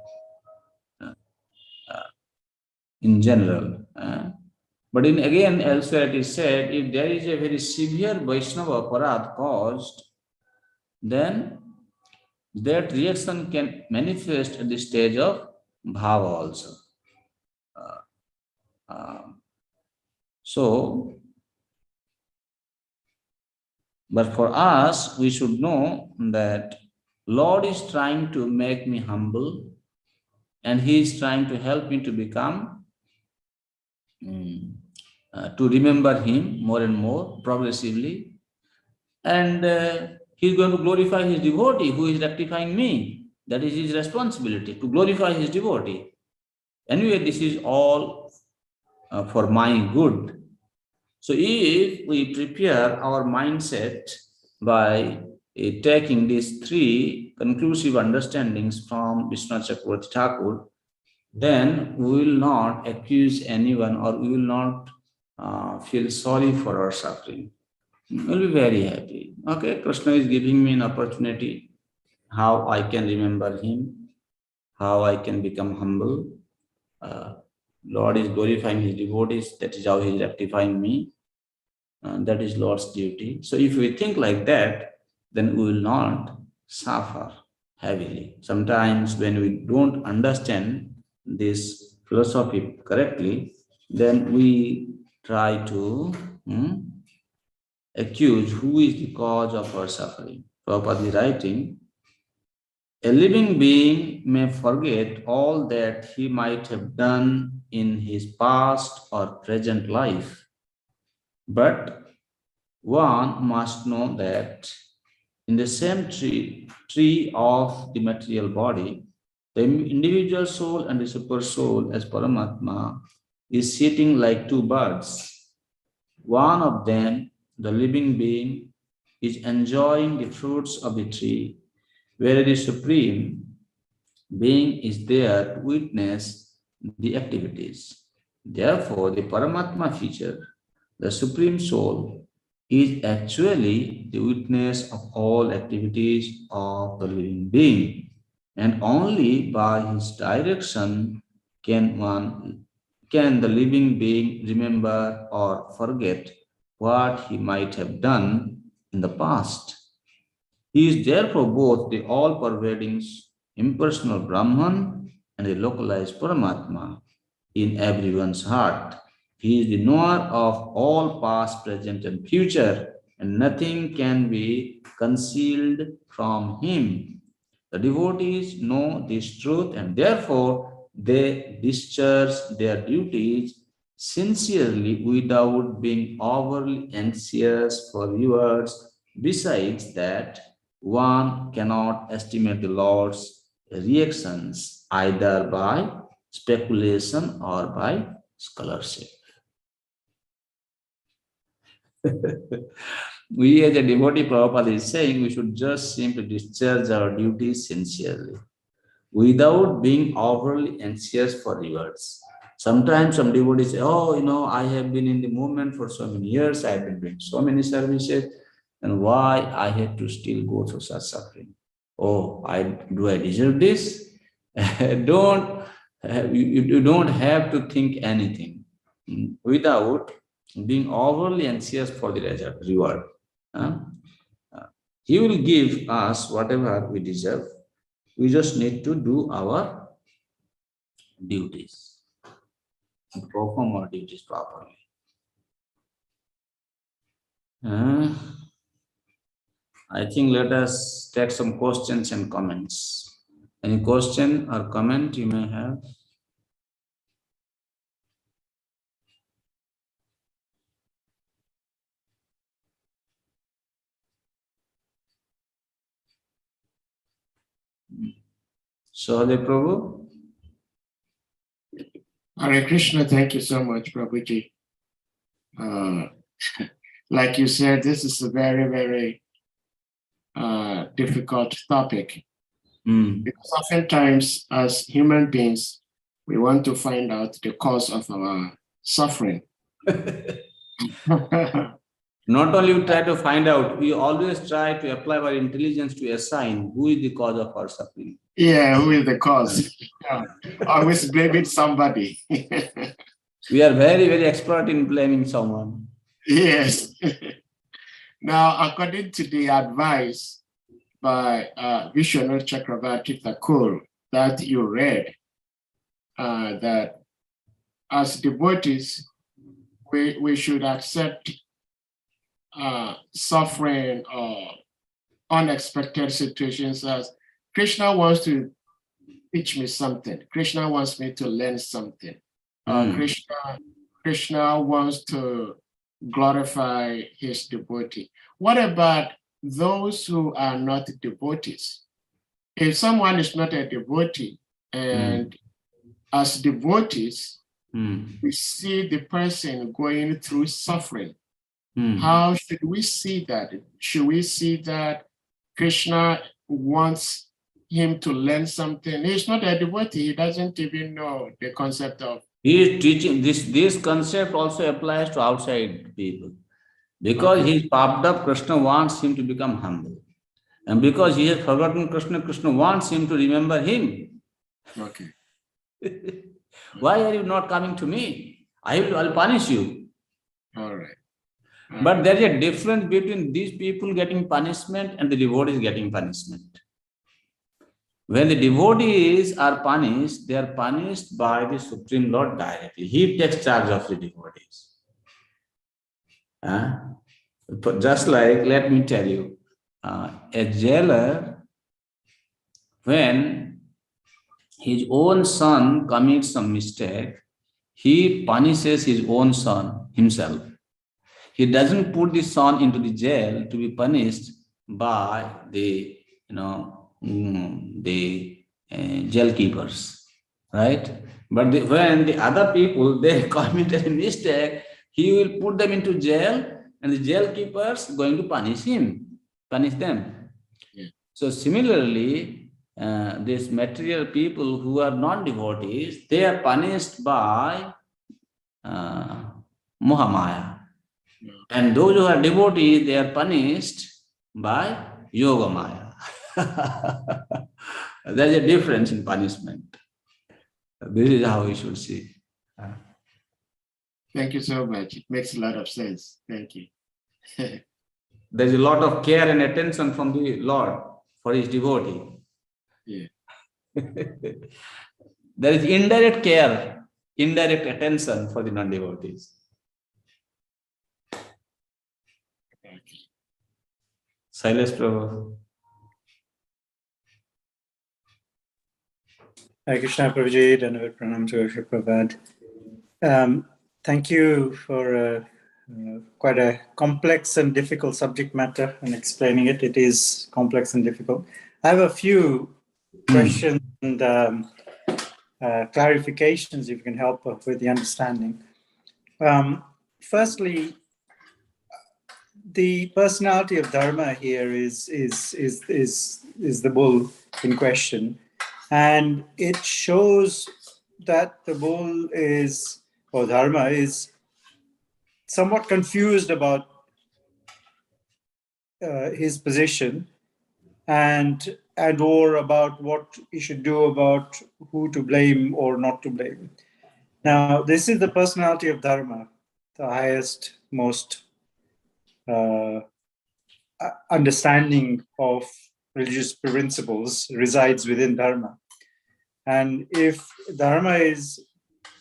in general. But in again elsewhere it is said, if there is a very severe Vaishnava aparadh caused, then that reaction can manifest at the stage of bhava also. So, but for us, we should know that Lord is trying to make me humble and He is trying to help me to become, to remember Him more and more progressively. And He's going to glorify His devotee who is rectifying me. That is His responsibility to glorify His devotee. Anyway, this is all for my good. So if we prepare our mindset by taking these three conclusive understandings from Vishnu Chakravarti Thakur, then we will not accuse anyone or we will not feel sorry for our suffering. We'll be very happy. Okay, Krishna is giving me an opportunity how I can remember him, how I can become humble. Uh, Lord is glorifying his devotees, that is how he is rectifying me. That is Lord's duty. So if we think like that, then we will not suffer heavily. Sometimes when we don't understand this philosophy correctly, then we try to accuse who is the cause of our suffering. Prabhupada is writing, a living being may forget all that he might have done in his past or present life, but one must know that in the same tree of the material body, the individual soul and the super soul as Paramatma is sitting like two birds. One of them, the living being, is enjoying the fruits of the tree, where the supreme being is there to witness the activities. Therefore, the Paramatma feature, the Supreme Soul, is actually the witness of all activities of the living being. And only by his direction can the living being remember or forget what he might have done in the past. He is therefore both the all-pervading impersonal Brahman and the localized Paramatma in everyone's heart. He is the knower of all past, present, and future, and nothing can be concealed from him. The devotees know this truth and therefore they discharge their duties sincerely without being overly anxious for rewards. Besides that, one cannot estimate the Lord's reactions either by speculation or by scholarship. We as a devotee, Prabhupada is saying we should just simply discharge our duties sincerely without being overly anxious for rewards. Sometimes some devotees say, oh, I have been in the movement for so many years, I have been doing so many services, and why I had to still go through such suffering? Oh, I deserve this? don't you don't have to think anything without being overly anxious for the reward. Huh? Uh, He will give us whatever we deserve. We just need to do our duties, perform our duties properly. Uh, I think let us take some questions and comments. Any question or comment you may have? Sahade Prabhu? Hare Krishna, thank you so much, Prabhuji. Like you said, this is a very, very difficult topic. Because oftentimes, as human beings, we want to find out the cause of our suffering. Not only we try to find out, we always try to apply our intelligence to assign who is the cause of our suffering. Yeah, who is the cause? Always blaming somebody. We are very, very expert in blaming someone. Yes. Now, according to the advice by Vishnu Chakravarti Thakur that you read, that as devotees, we should accept suffering or unexpected situations as Krishna wants to teach me something. Krishna wants me to learn something. Krishna wants to glorify his devotee. What about those who are not devotees? If someone is not a devotee, and as devotees, we see the person going through suffering, how should we see that? Should we see that Krishna wants him to learn something? He's not a devotee. He doesn't even know the concept of. He is teaching this concept also applies to outside people. Because he is popped up, Krishna wants him to become humble. And because he has forgotten Krishna, Krishna wants him to remember him. Okay. Why are you not coming to me? I'll punish you. All right. But there is a difference between these people getting punishment and the devotees getting punishment. When the devotees are punished, they are punished by the Supreme Lord directly. He takes charge of the devotees. Just like, let me tell you, a jailer, when his own son commits some mistake, he punishes his own son himself. He doesn't put the son into the jail to be punished by the, jail keepers, right? But when the other people, they commit a mistake, he will put them into jail, and the jail keepers going to punish them. Yeah. So similarly, these material people who are non-devotees, they are punished by Mohamaya. And those who are devotees, they are punished by Yogamaya. There's a difference in punishment. This is how we should see. Thank you so much. It makes a lot of sense. Thank you. There's a lot of care and attention from the Lord for his devotee. Yeah. There is indirect care, indirect attention for the non-devotees. Silas Prabhu. Hare Krishna Prabhuji, Dhanavad Pranam to Worship Prabhupada. Thank you for quite a complex and difficult subject matter and explaining it. It is complex and difficult. I have a few questions and clarifications, if you can help with the understanding. Firstly, the personality of Dharma here is the bull in question, and it shows that the bull is, or Dharma is, somewhat confused about his position and or about what he should do, about who to blame or not to blame. Now, this is the personality of Dharma, the highest, most understanding of religious principles resides within Dharma. And if Dharma is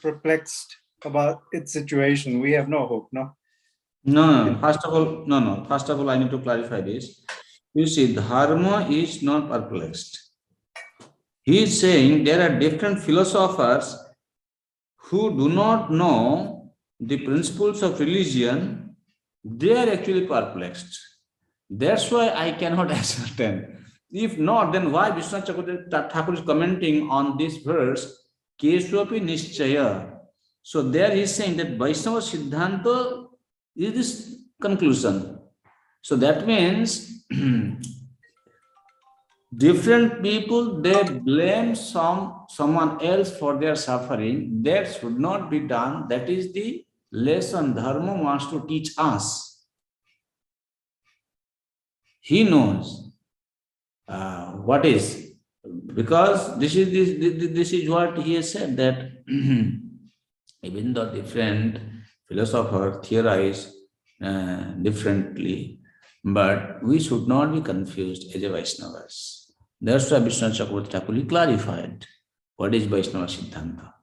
perplexed about its situation, we have no hope, no? No. First of all, I need to clarify this. You see, Dharma is not perplexed. He is saying there are different philosophers who do not know the principles of religion, they are actually perplexed. That's why I cannot ascertain. If not, then why Vishwanath Chakravarti Thakur is commenting on this verse, Keswapi Nishchaya. So there he is saying that Vaishnava Siddhanta is this conclusion. So that means different people, they blame someone else for their suffering. That should not be done. That is the lesson Dharma wants to teach us. He knows what is, because this is what he has said, that even though different philosophers theorize differently, but we should not be confused as a Vaishnavas. That's why Vishwanath Chakravarti Thakur clarified what is Vaishnava Siddhanta.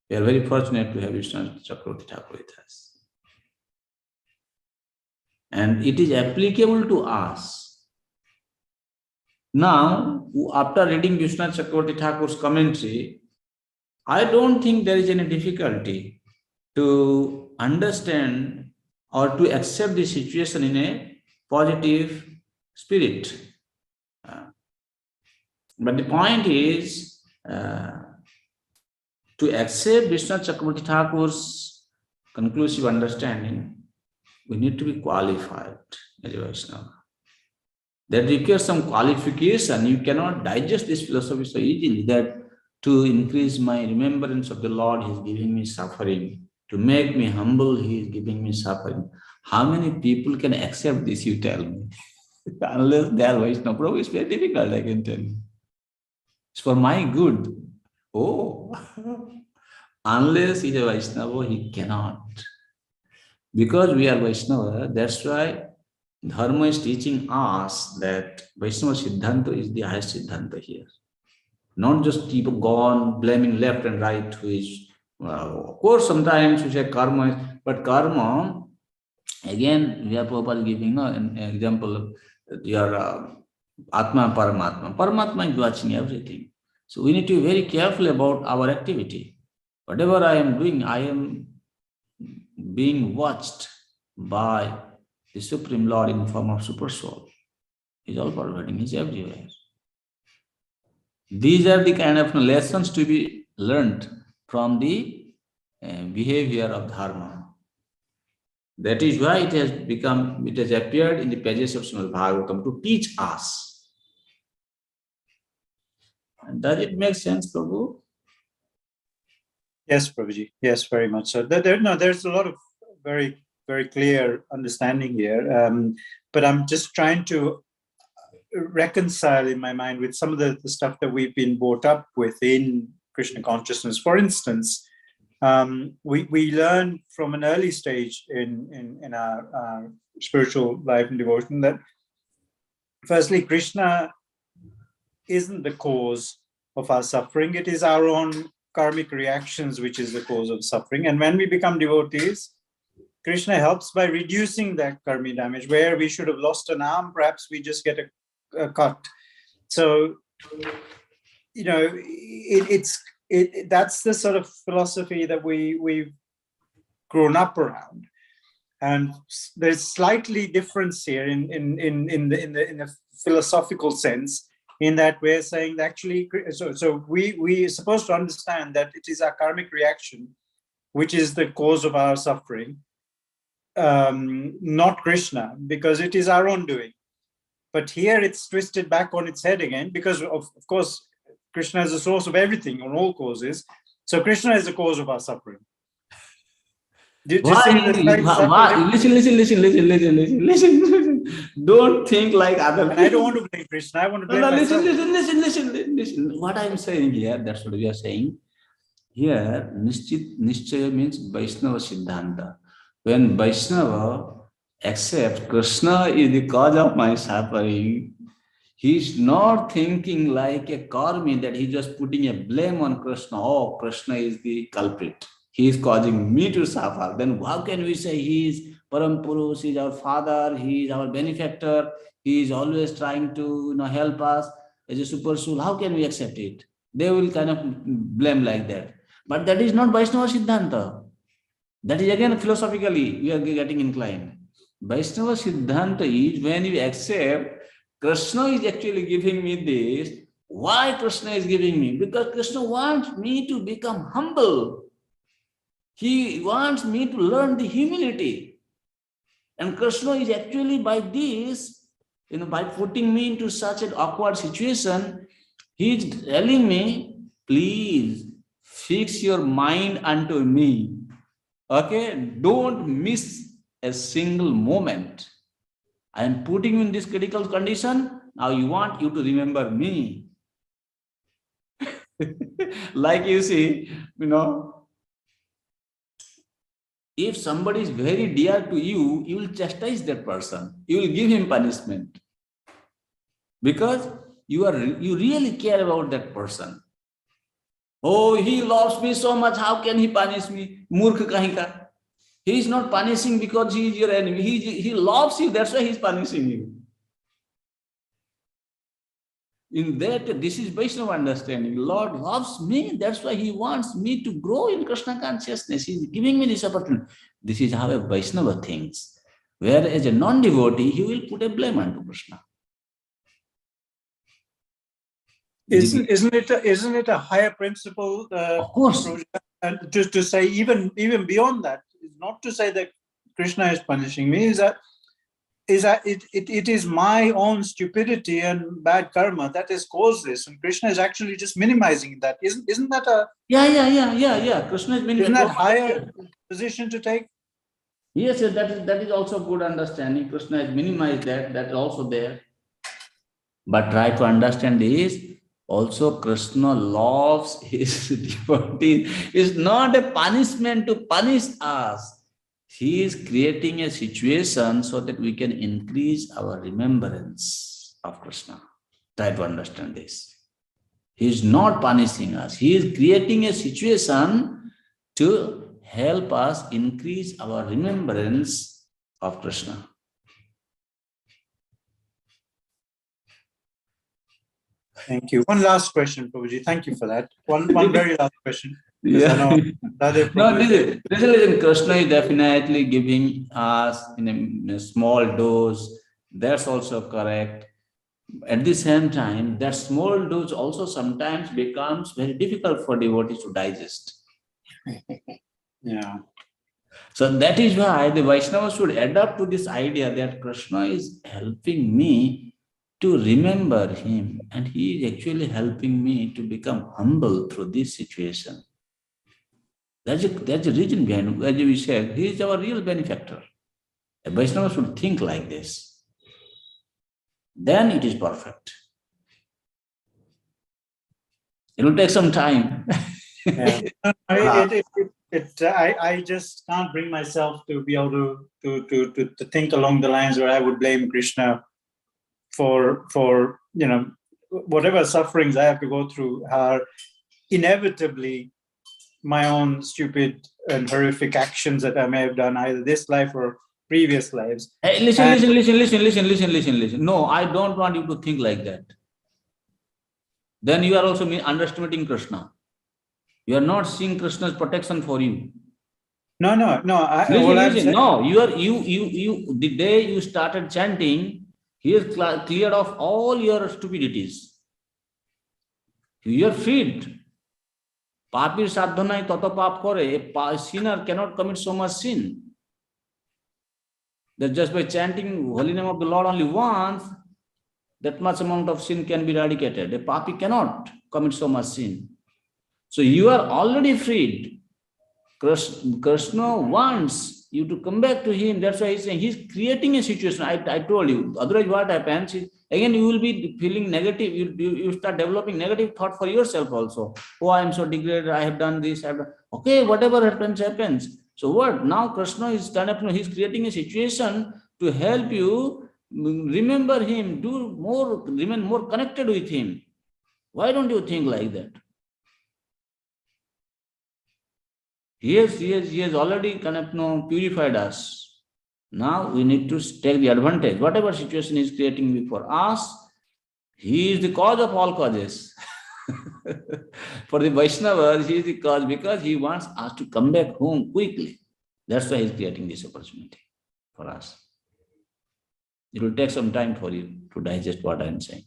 We are very fortunate to have Vishwanath Chakravarti Thakur with us. And it is applicable to us. Now, after reading Vishwanath Chakravarti Thakur's commentary, I don't think there is any difficulty to understand or to accept the situation in a positive spirit. But the point is, to accept Vishwanath Chakravarti Thakur's conclusive understanding, we need to be qualified as a Vaishnava. That requires some qualification. You cannot digest this philosophy so easily, that to increase my remembrance of the Lord, He is giving me suffering. To make me humble, He is giving me suffering. How many people can accept this, you tell me? Unless they are Vaishnava. Prabhu, it's very difficult, I can tell you. It's for my good. Oh, unless he is a Vaishnava, he cannot. Because we are Vaishnava, that's why Dharma is teaching us that Vaishnava Siddhanta is the highest Siddhanta here. Not just keep on blaming left and right, who is, of course, sometimes we say karma, but karma, again, we are probably giving an example of your Atma, Paramatma. Paramatma is watching everything. So we need to be very careful about our activity. Whatever I am doing, I am being watched by the Supreme Lord in the form of Super Soul. He's all pervading, he's everywhere. These are the kind of lessons to be learned from the behavior of Dharma. That is why it has appeared in the pages of Srimad Bhagavatam to teach us. Does it make sense, Prabhu? Yes, Prabhuji. Yes, very much so. There's a lot of very, very clear understanding here. But I'm just trying to reconcile in my mind with some of the stuff that we've been brought up within Krishna consciousness. For instance, we learn from an early stage in our spiritual life and devotion that firstly, Krishna isn't the cause of our suffering. It is our own karmic reactions which is the cause of suffering. And when we become devotees, Krishna helps by reducing that karmic damage. Where we should have lost an arm, perhaps we just get a cut. So, you know, that's the sort of philosophy that we've grown up around. And there's slightly difference here in the philosophical sense, in that we're saying that actually, so we are supposed to understand that it is our karmic reaction which is the cause of our suffering, not Krishna, because it is our own doing. But here it's twisted back on its head again, because of course, Krishna is the source of everything, on all causes. So Krishna is the cause of our suffering. Listen. Don't think like other people. And I don't want to blame Krishna. I want to blame myself. Listen. What I'm saying here, that's what we are saying. Here, Nishchaya means Vaishnava Siddhanta. When Vaishnava accepts Krishna is the cause of my suffering, he's not thinking like a karmi that he's just putting a blame on Krishna. Oh, Krishna is the culprit. He is causing me to suffer. Then how can we say he is Param Purush, he is our father, he is our benefactor, he is always trying to help us as a super soul. How can we accept it? They will kind of blame like that. But that is not Vaishnava Siddhanta. That is again philosophically we are getting inclined. Vaishnava Siddhanta is when you accept Krishna is actually giving me this. Why Krishna is giving me? Because Krishna wants me to become humble. He wants me to learn the humility. And Krishna is actually by this, by putting me into such an awkward situation, he is telling me, please fix your mind unto me. Okay, don't miss a single moment. I am putting you in this critical condition. Now you want you to remember me. Like you see, if somebody is very dear to you, you will chastise that person. You will give him punishment. Because you really care about that person. Oh, he loves me so much. How can he punish me? Murkh kahin ka. He is not punishing because he is your enemy. He loves you. That's why he is punishing you. In that, this is Vaishnava understanding. Lord loves me. That's why he wants me to grow in Krishna consciousness. He is giving me this opportunity. This is how a Vaishnava thinks. Whereas a non-devotee, he will put a blame onto Krishna. Isn't it a higher principle? Of course. And to say even beyond that, is not to say that Krishna is punishing me. Is that it is my own stupidity and bad karma that has caused this, and Krishna is actually just minimizing that. Isn't that a Krishna is minimizing. Isn't that higher position to take? Yes, that is also good understanding. Krishna has minimized that. That is also there. But try to understand this. Also, Krishna loves his devotees. It's not a punishment to punish us. He is creating a situation so that we can increase our remembrance of Krishna. Try to understand this. He is not punishing us. He is creating a situation to help us increase our remembrance of Krishna. Thank you. One last question, Prabhuji. Thank you for that. One very last question. Yeah. No, listen, Krishna is definitely giving us in a small dose. That's also correct. At the same time, that small dose also sometimes becomes very difficult for devotees to digest. Yeah. So that is why the Vaishnavas should adapt to this idea that Krishna is helping me to remember him, and he is actually helping me to become humble through this situation. That's the reason behind, as we said, he is our real benefactor. A Vaishnava should think like this. Then it is perfect. It will take some time. Yeah. I just can't bring myself to be able to think along the lines where I would blame Krishna for whatever sufferings I have to go through are inevitably my own stupid and horrific actions that I may have done either this life or previous lives. Hey, listen. No, I don't want you to think like that. Then you are also underestimating Krishna. You are not seeing Krishna's protection for you. No. Listen. No, you. The day you started chanting, he has cleared off all your stupidities. You are freed. Papir sadhanai tato pap kore. A sinner cannot commit so much sin. That just by chanting holy name of the Lord only once, that much amount of sin can be eradicated. A papi cannot commit so much sin. So you are already freed. Krishna wants you to come back to him. That's why he's saying he's creating a situation. I told you. Otherwise, what happens is, again, you will be feeling negative. You start developing negative thought for yourself also. Oh, I am so degraded. I have done this. Okay, whatever happens. So what? Now Krishna is he's creating a situation to help you remember him, remain more connected with him. Why don't you think like that? He has already purified us. Now we need to take the advantage. Whatever situation is creating before us, he is the cause of all causes. For the Vaishnavas, he is the cause because he wants us to come back home quickly. That's why he is creating this opportunity for us. It will take some time for you to digest what I am saying.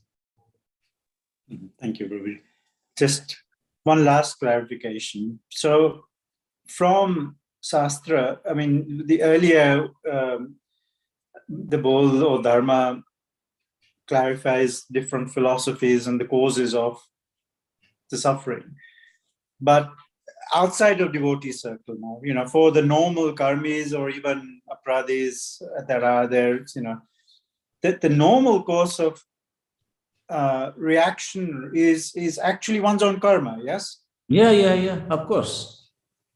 Thank you, Prabhu. Just one last clarification. So from Shastra, I mean, the earlier, the Bol or Dharma clarifies different philosophies and the causes of the suffering. But outside of devotee circle now, for the normal karmis or even apradhis that are there, the normal course of reaction is actually one's own karma, yes? Yeah, of course.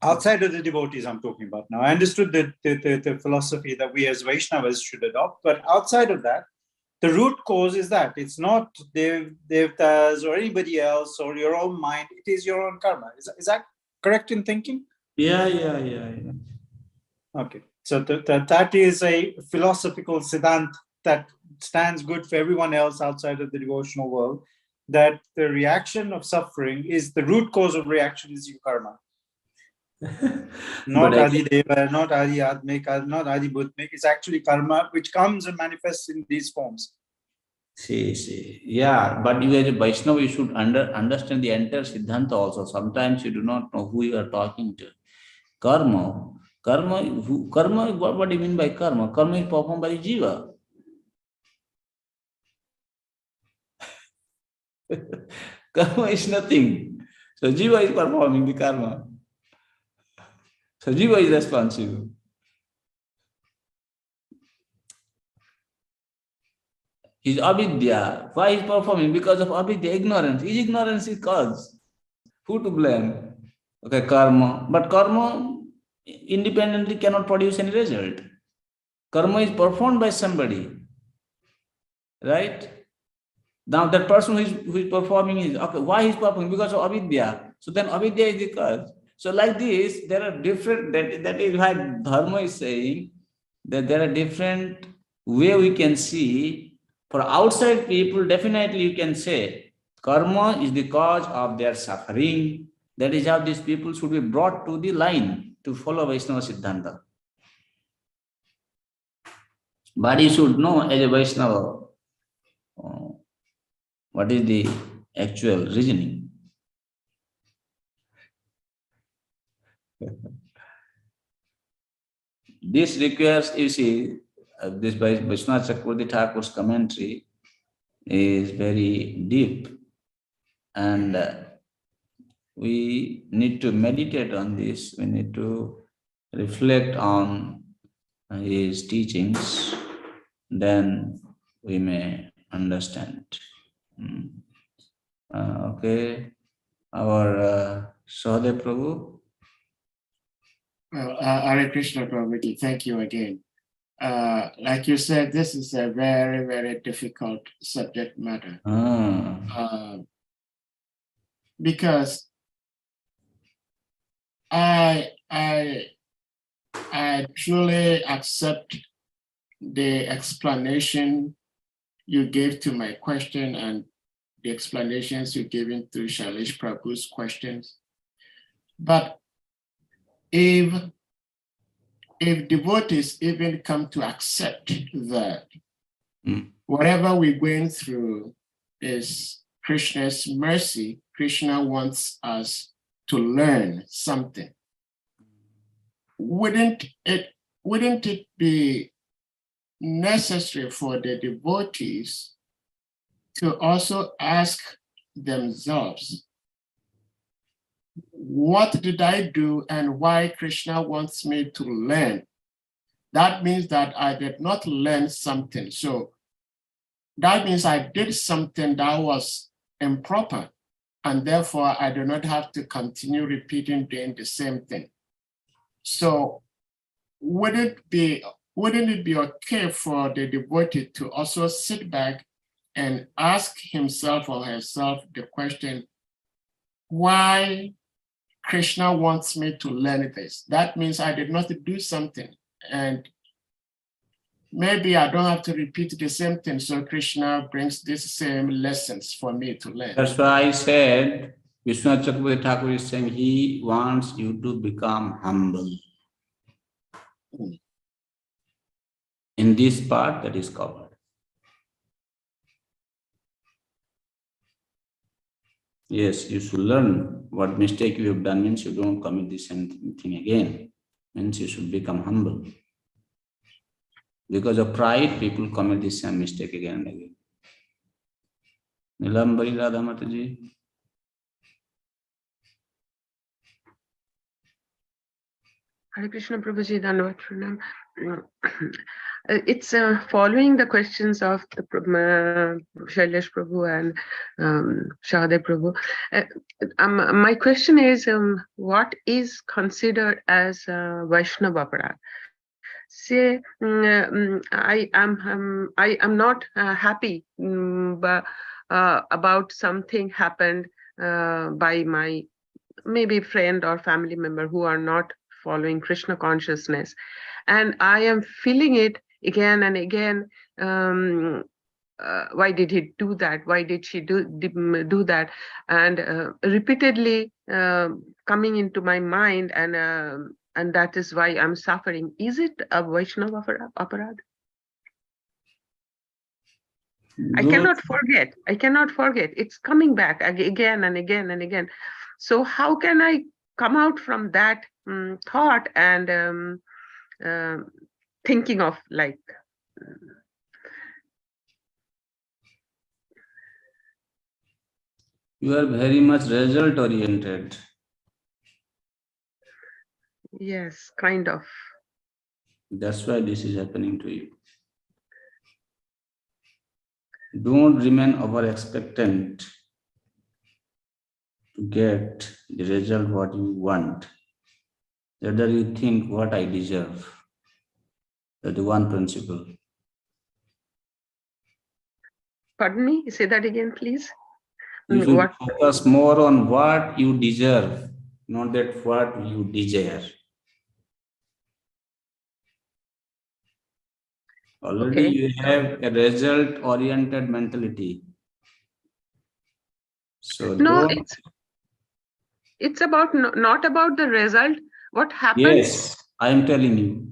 Outside of the devotees I'm talking about now. I understood the philosophy that we as Vaishnavas should adopt, but outside of that, the root cause is that it's not devtas or anybody else or your own mind, it is your own karma. Is that correct in thinking? Yeah. Okay, so that is a philosophical siddhant that stands good for everyone else outside of the devotional world, that the reaction of suffering is the root cause of reaction is your karma. Not Adi Deva, not Adi Admik, not Adi Bhutmik. It's actually karma which comes and manifests in these forms. See. Yeah, but you as a Vaishnava, you should understand the entire Siddhanta also. Sometimes you do not know who you are talking to. Karma, what do you mean by karma? Karma is performed by the jiva. Karma is nothing. So jiva is performing the karma. So jiva is responsible. His avidya. Why is performing? Because of avidya, ignorance. His ignorance is cause. Who to blame? Okay, karma. But karma independently cannot produce any result. Karma is performed by somebody. Right? Now that person who is performing is, okay, why he is performing? Because of avidya. So then avidya is the cause. So like this, there are different, that is why Dharma is saying that there are different way we can see. For outside people, definitely you can say karma is the cause of their suffering. That is how these people should be brought to the line to follow Vaishnava Siddhanta. But you should know as a Vaishnava what is the actual reasoning. This requires, you see, this by Vishwanath Chakravarti Thakur's commentary is very deep, and we need to meditate on this. We need to reflect on his teachings, then we may understand. Okay, our Sahadev Prabhu. Hare Krishna, Prabhuji, thank you again. Like you said, this is a very, very difficult subject matter. Because I truly accept the explanation you gave to my question and the explanations you've given to Shailesh Prabhu's questions. But if devotees even come to accept that whatever we're going through is Krishna's mercy, Krishna wants us to learn something, wouldn't it be necessary for the devotees to also ask themselves, what did I do and why Krishna wants me to learn? That means that I did not learn something. So that means I did something that was improper, and therefore I do not have to continue repeating doing the same thing. So wouldn't it be okay for the devotee to also sit back and ask himself or herself the question, why Krishna wants me to learn this? That means I did not do something. And maybe I don't have to repeat the same thing. So Krishna brings these same lessons for me to learn. That's why I said, Vishwanath Chakravarti Thakur is saying he wants you to become humble. In this part, that is covered. Yes, you should learn what mistake you have done, means you don't commit the same thing again. Means you should become humble. Because of pride, people commit the same mistake again and again. Nilambari Radha Mataji. Hare Krishna Prabhuji, Dhanavad Pranam. It's following the questions of the Shailesh Prabhu and Shahadev Prabhu. My question is, what is considered as Vaishnava Aparadh? Say, I am not happy about something happened by my maybe friend or family member who are not following Krishna consciousness, and I am feeling it again and again. Why did he do that? Why did she do that? And repeatedly coming into my mind, and that is why I'm suffering. Is it a Vaishnava Aparadh? I cannot forget. I cannot forget. It's coming back again and again and again. So how can I come out from that thought and thinking of like You are very much result oriented. yes, kind of. That's why this is happening to you. Don't remain over expectant to get the result what you want. Rather you think what I deserve. That's the one principle. Pardon me, say that again, please. You should focus more on what you deserve, not that what you desire. Already you have a result-oriented mentality. So no, it's about not about the result. What happens? Yes, I am telling you.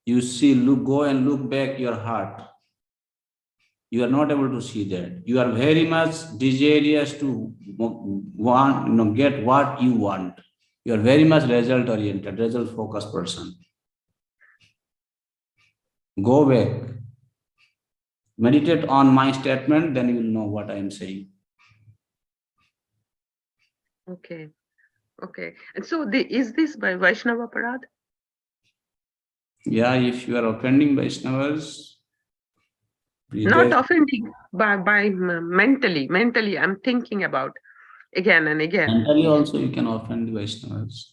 You see, go and look back your heart. You are not able to see that. You are very much desirous to want, get what you want. You are very much result-oriented, result-focused person. Go back. Meditate on my statement, then you will know what I am saying. Okay. Okay. And so is this by Vaishnava Aparadh? Yeah, if you are offending Vaishnavas, not offending, by mentally, I'm thinking about again and again. Mentally also you can offend the Vaishnavas.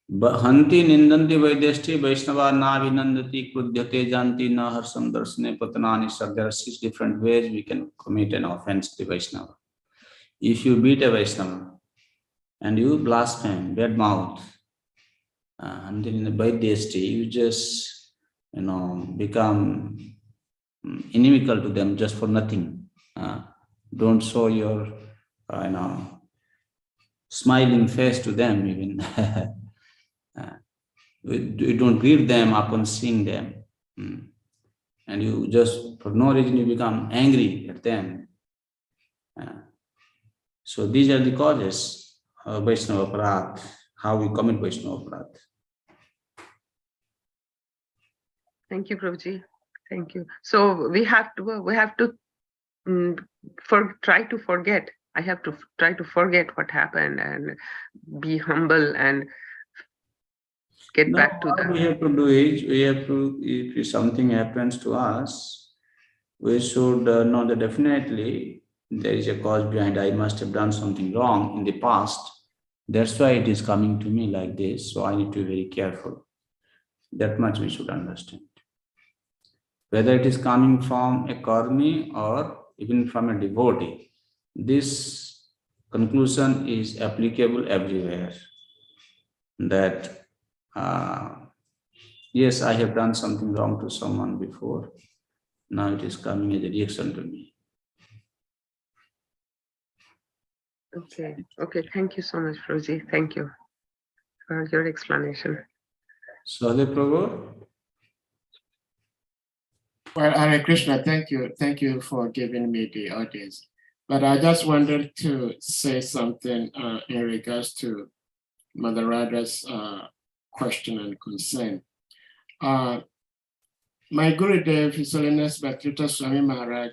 Hanti nindanti vaideshti Vaishnava na vinandati krudyate janti na harsam darsane patanani. So there are 6 different ways we can commit an offense to the Vaishnava. If you beat a Vaishnava and you blaspheme, bad mouth, and then in the vaideshti, you just become inimical to them just for nothing. Don't show your smiling face to them even. You don't greet them upon seeing them. And you just, for no reason, you become angry at them. So these are the causes of Vaishnava Aparadh, how we commit Vaishnava Aparadh. Thank you, Prabhuji. Thank you. So we have to try to forget. I have to try to forget what happened and be humble and get back to that. What we have to do is, if something happens to us, we should know that definitely there is a cause behind. I must have done something wrong in the past. That's why it is coming to me like this. So I need to be very careful. That much we should understand. Whether it is coming from a karmi or even from a devotee, this conclusion is applicable everywhere. That Yes, I have done something wrong to someone before. Now it is coming as a reaction to me. Okay. Okay. Thank you so much, Prabhuji. Thank you for your explanation. Sade Prabhu? Well, Hare Krishna, thank you. Thank you for giving me the audience. But I just wanted to say something in regards to Mother Radha's question and concern. My Gurudev, His Holiness Bhaktivedanta Swami Maharaj,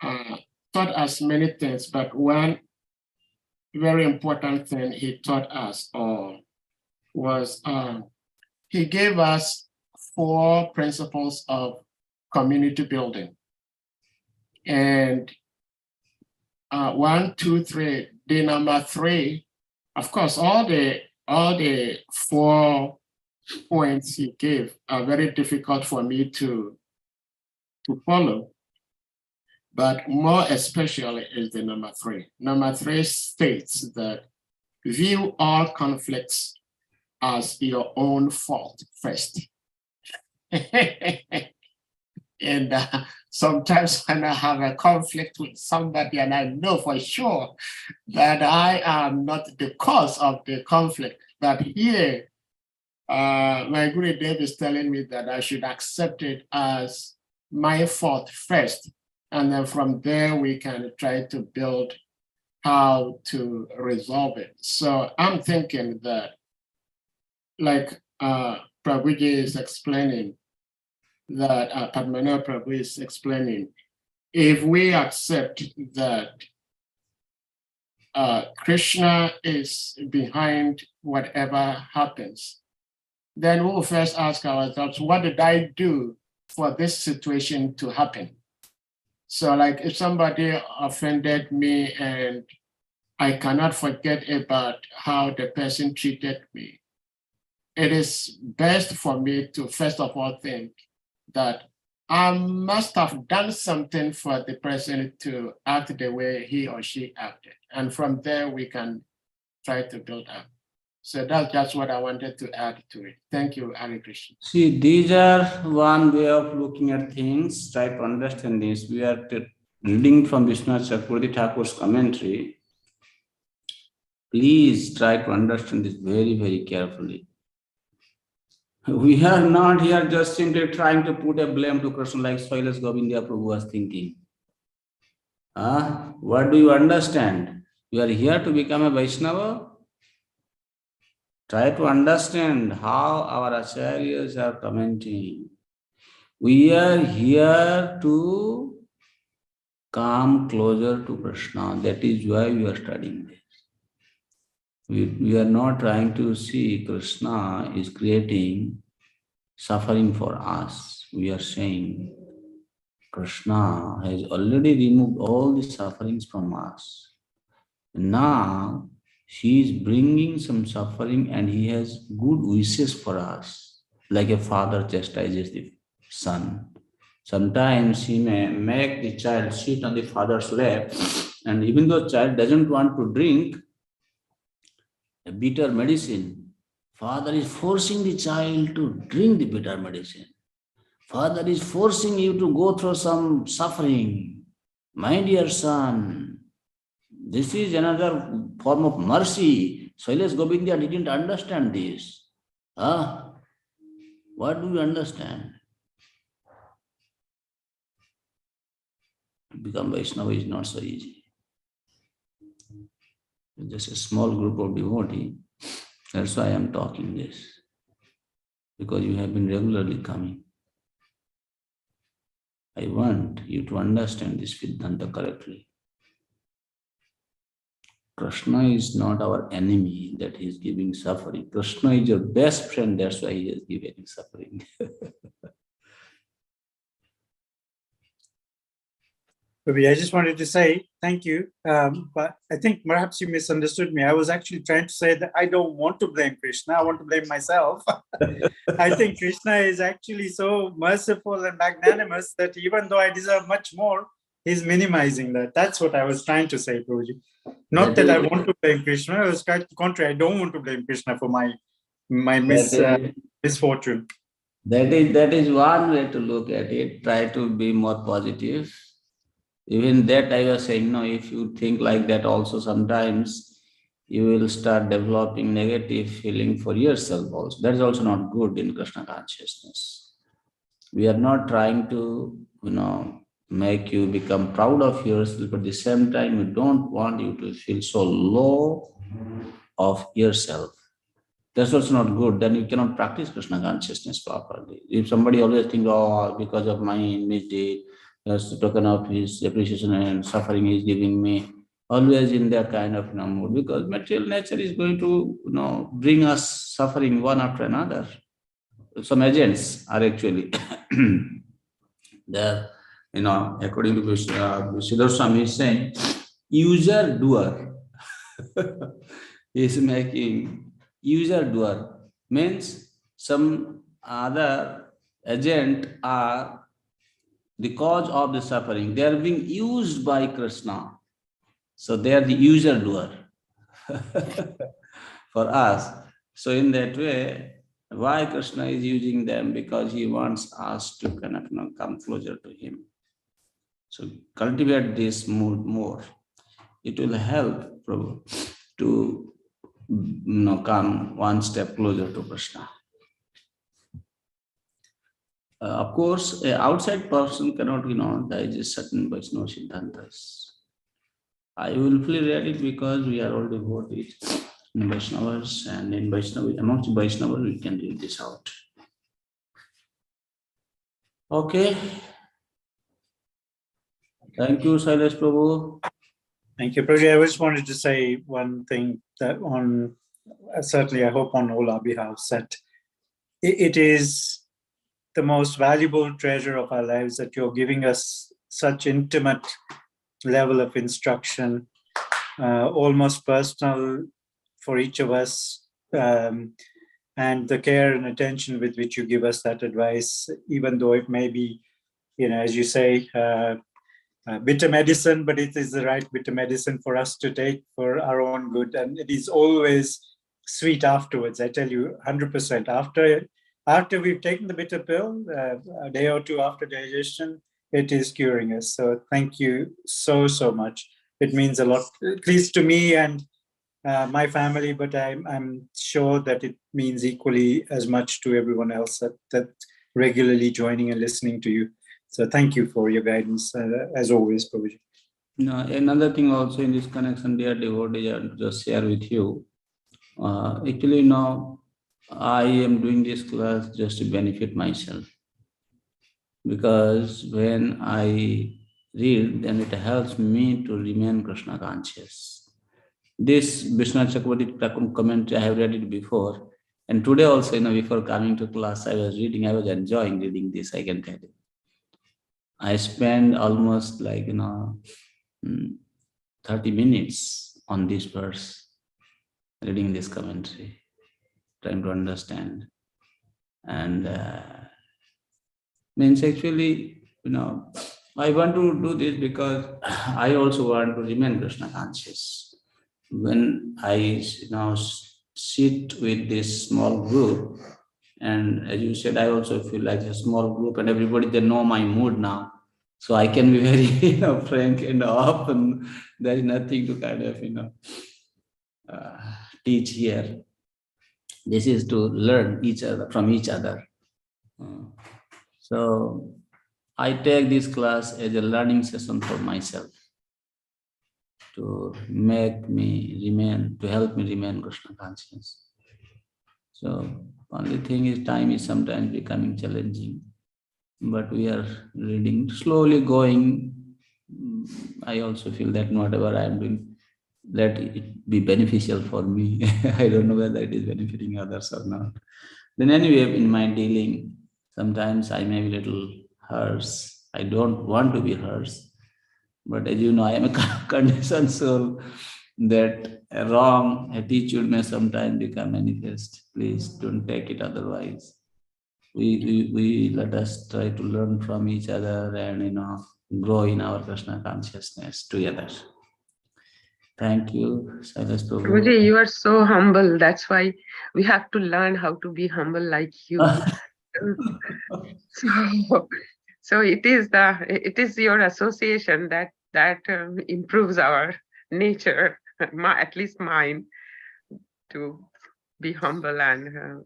taught us many things, but one very important thing he taught us all was he gave us 4 principles of community building. And 1, 2, 3, the number 3, of course, all the 4 points he gave are very difficult for me to follow, but more especially is the number 3. Number 3 states that view all conflicts as your own fault first. And sometimes when I have a conflict with somebody and I know for sure that I am not the cause of the conflict, but here my Guru Dev is telling me that I should accept it as my fault first. And then from there, we can try to build how to resolve it. So I'm thinking that, like Prabhuji is explaining, that Padmanayana Prabhu is explaining, if we accept that Krishna is behind whatever happens, then we'll first ask ourselves, what did I do for this situation to happen? So like if somebody offended me and I cannot forget about how the person treated me, it is best for me to first of all think that I must have done something for the person to act the way he or she acted. And from there, we can try to build up. So that's just what I wanted to add to it. Thank you, Hare Krishna. See, these are one way of looking at things. Try to understand this. We are reading from Vishwanath Chakravarti Thakur's commentary. Please try to understand this very, very carefully. We are not here just simply trying to put a blame to Krishna like Sailas Govinda Prabhu was thinking. What do you understand? You are here to become a Vaishnava? Try to understand how our acharyas are commenting. We are here to come closer to Krishna. That is why we are studying this. We are not trying to see Krishna is creating suffering for us. We are saying Krishna has already removed all the sufferings from us. Now he is bringing some suffering and he has good wishes for us, like a father chastises the son. Sometimes he may make the child sit on the father's lap, and even though the child doesn't want to drink a bitter medicine, father is forcing the child to drink the bitter medicine. Father is forcing you to go through some suffering. My dear son, this is another form of mercy. Sailas Govinda didn't understand this. What do you understand? To become Vaishnava is not so easy. It's just a small group of devotees. That's why I am talking this. Because you have been regularly coming. I want you to understand this Vedanta correctly. Krishna is not our enemy that he is giving suffering. Krishna is your best friend, that's why he is giving suffering. Prabhu, I just wanted to say thank you, but I think perhaps you misunderstood me. I was actually trying to say that I don't want to blame Krishna, I want to blame myself. I think Krishna is actually so merciful and magnanimous that even though I deserve much more, he's minimizing that. That's what I was trying to say, Prabhuji. Not that I want to blame Krishna, it was quite the contrary. I don't want to blame Krishna for my misfortune. That is one way to look at it. Try to be more positive. Even that I was saying, no, if you think like that also sometimes you will start developing negative feeling for yourself also. That is also not good in Krishna consciousness. We are not trying to, make you become proud of yourself, but at the same time, we don't want you to feel so low of yourself. That's also not good. Then you cannot practice Krishna consciousness properly. If somebody always think, oh, because of my misdeed, that's token of his appreciation and suffering he's giving me, always in that kind of mood, because material nature is going to, bring us suffering one after another. Some agents are actually there, according to Siddhar Swami is saying, user doer is making user doer, means some other agent are the cause of the suffering. They are being used by Krishna. So they are the user doer for us. So in that way, why Krishna is using them? Because he wants us to kind of come closer to him. So cultivate this mood more. It will help, Prabhu, to come one step closer to Krishna. Of course, an outside person cannot, digest certain Vaishnava Siddhantas. I will fully read it because we are all devotees in Vaishnavas, and in Vaishnava, amongst Vaishnavas, we can read this out. Okay. Thank you, Silas Prabhu. Thank you, Prabhuji. I just wanted to say one thing that certainly I hope on all our behalves, that it is the most valuable treasure of our lives that you're giving us such intimate level of instruction, almost personal for each of us, and the care and attention with which you give us that advice, even though it may be, as you say, bitter medicine, but it is the right bitter medicine for us to take for our own good. And it is always sweet afterwards. I tell you, 100%. After we've taken the bitter pill, a day or two after digestion, it is curing us. So thank you so, so much. It means a lot, at least to me and my family, but I'm sure that it means equally as much to everyone else that regularly joining and listening to you. So thank you for your guidance, as always, Prabhuji. Another thing also in this connection, dear devotee, I want to just share with you. Actually, now I am doing this class just to benefit myself. Because when I read, then it helps me to remain Krishna conscious. This Vishnu Chakravarti commentary, I have read it before. And today also, before coming to class, I was enjoying reading this, I can tell you. I spent almost 30 minutes on this verse, reading this commentary, trying to understand. And means actually, I want to do this because I also want to remain Krishna conscious. When I sit with this small group, and as you said, I also feel like a small group, and everybody, they know my mood now. So I can be very frank and open. There is nothing to kind of teach here. This is to learn from each other. So I take this class as a learning session for myself, to help me remain Krishna conscious. So only thing is, time is sometimes becoming challenging, but we are reading, slowly going. I also feel that whatever I am doing, let it be beneficial for me. I don't know whether it is benefiting others or not. Then anyway, in my dealing, sometimes I may be a little harsh. I don't want to be harsh. But as you know, I am a conditioned soul, that a wrong attitude may sometimes become manifest. Please don't take it otherwise. We let us try to learn from each other and grow in our Krishna consciousness together. Thank you, Silas Prabhu. Prabhuji, you are so humble. That's why we have to learn how to be humble like you. So it is your association that improves our nature, at least mine, to be humble and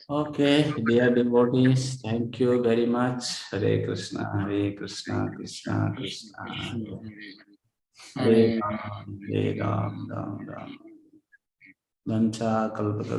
Okay, dear devotees, thank you very much. Hare Krishna, Hare Krishna, Krishna Krishna, Hare Hare Ram, Hare Ram, Ram Ram. Vancha kalpataru.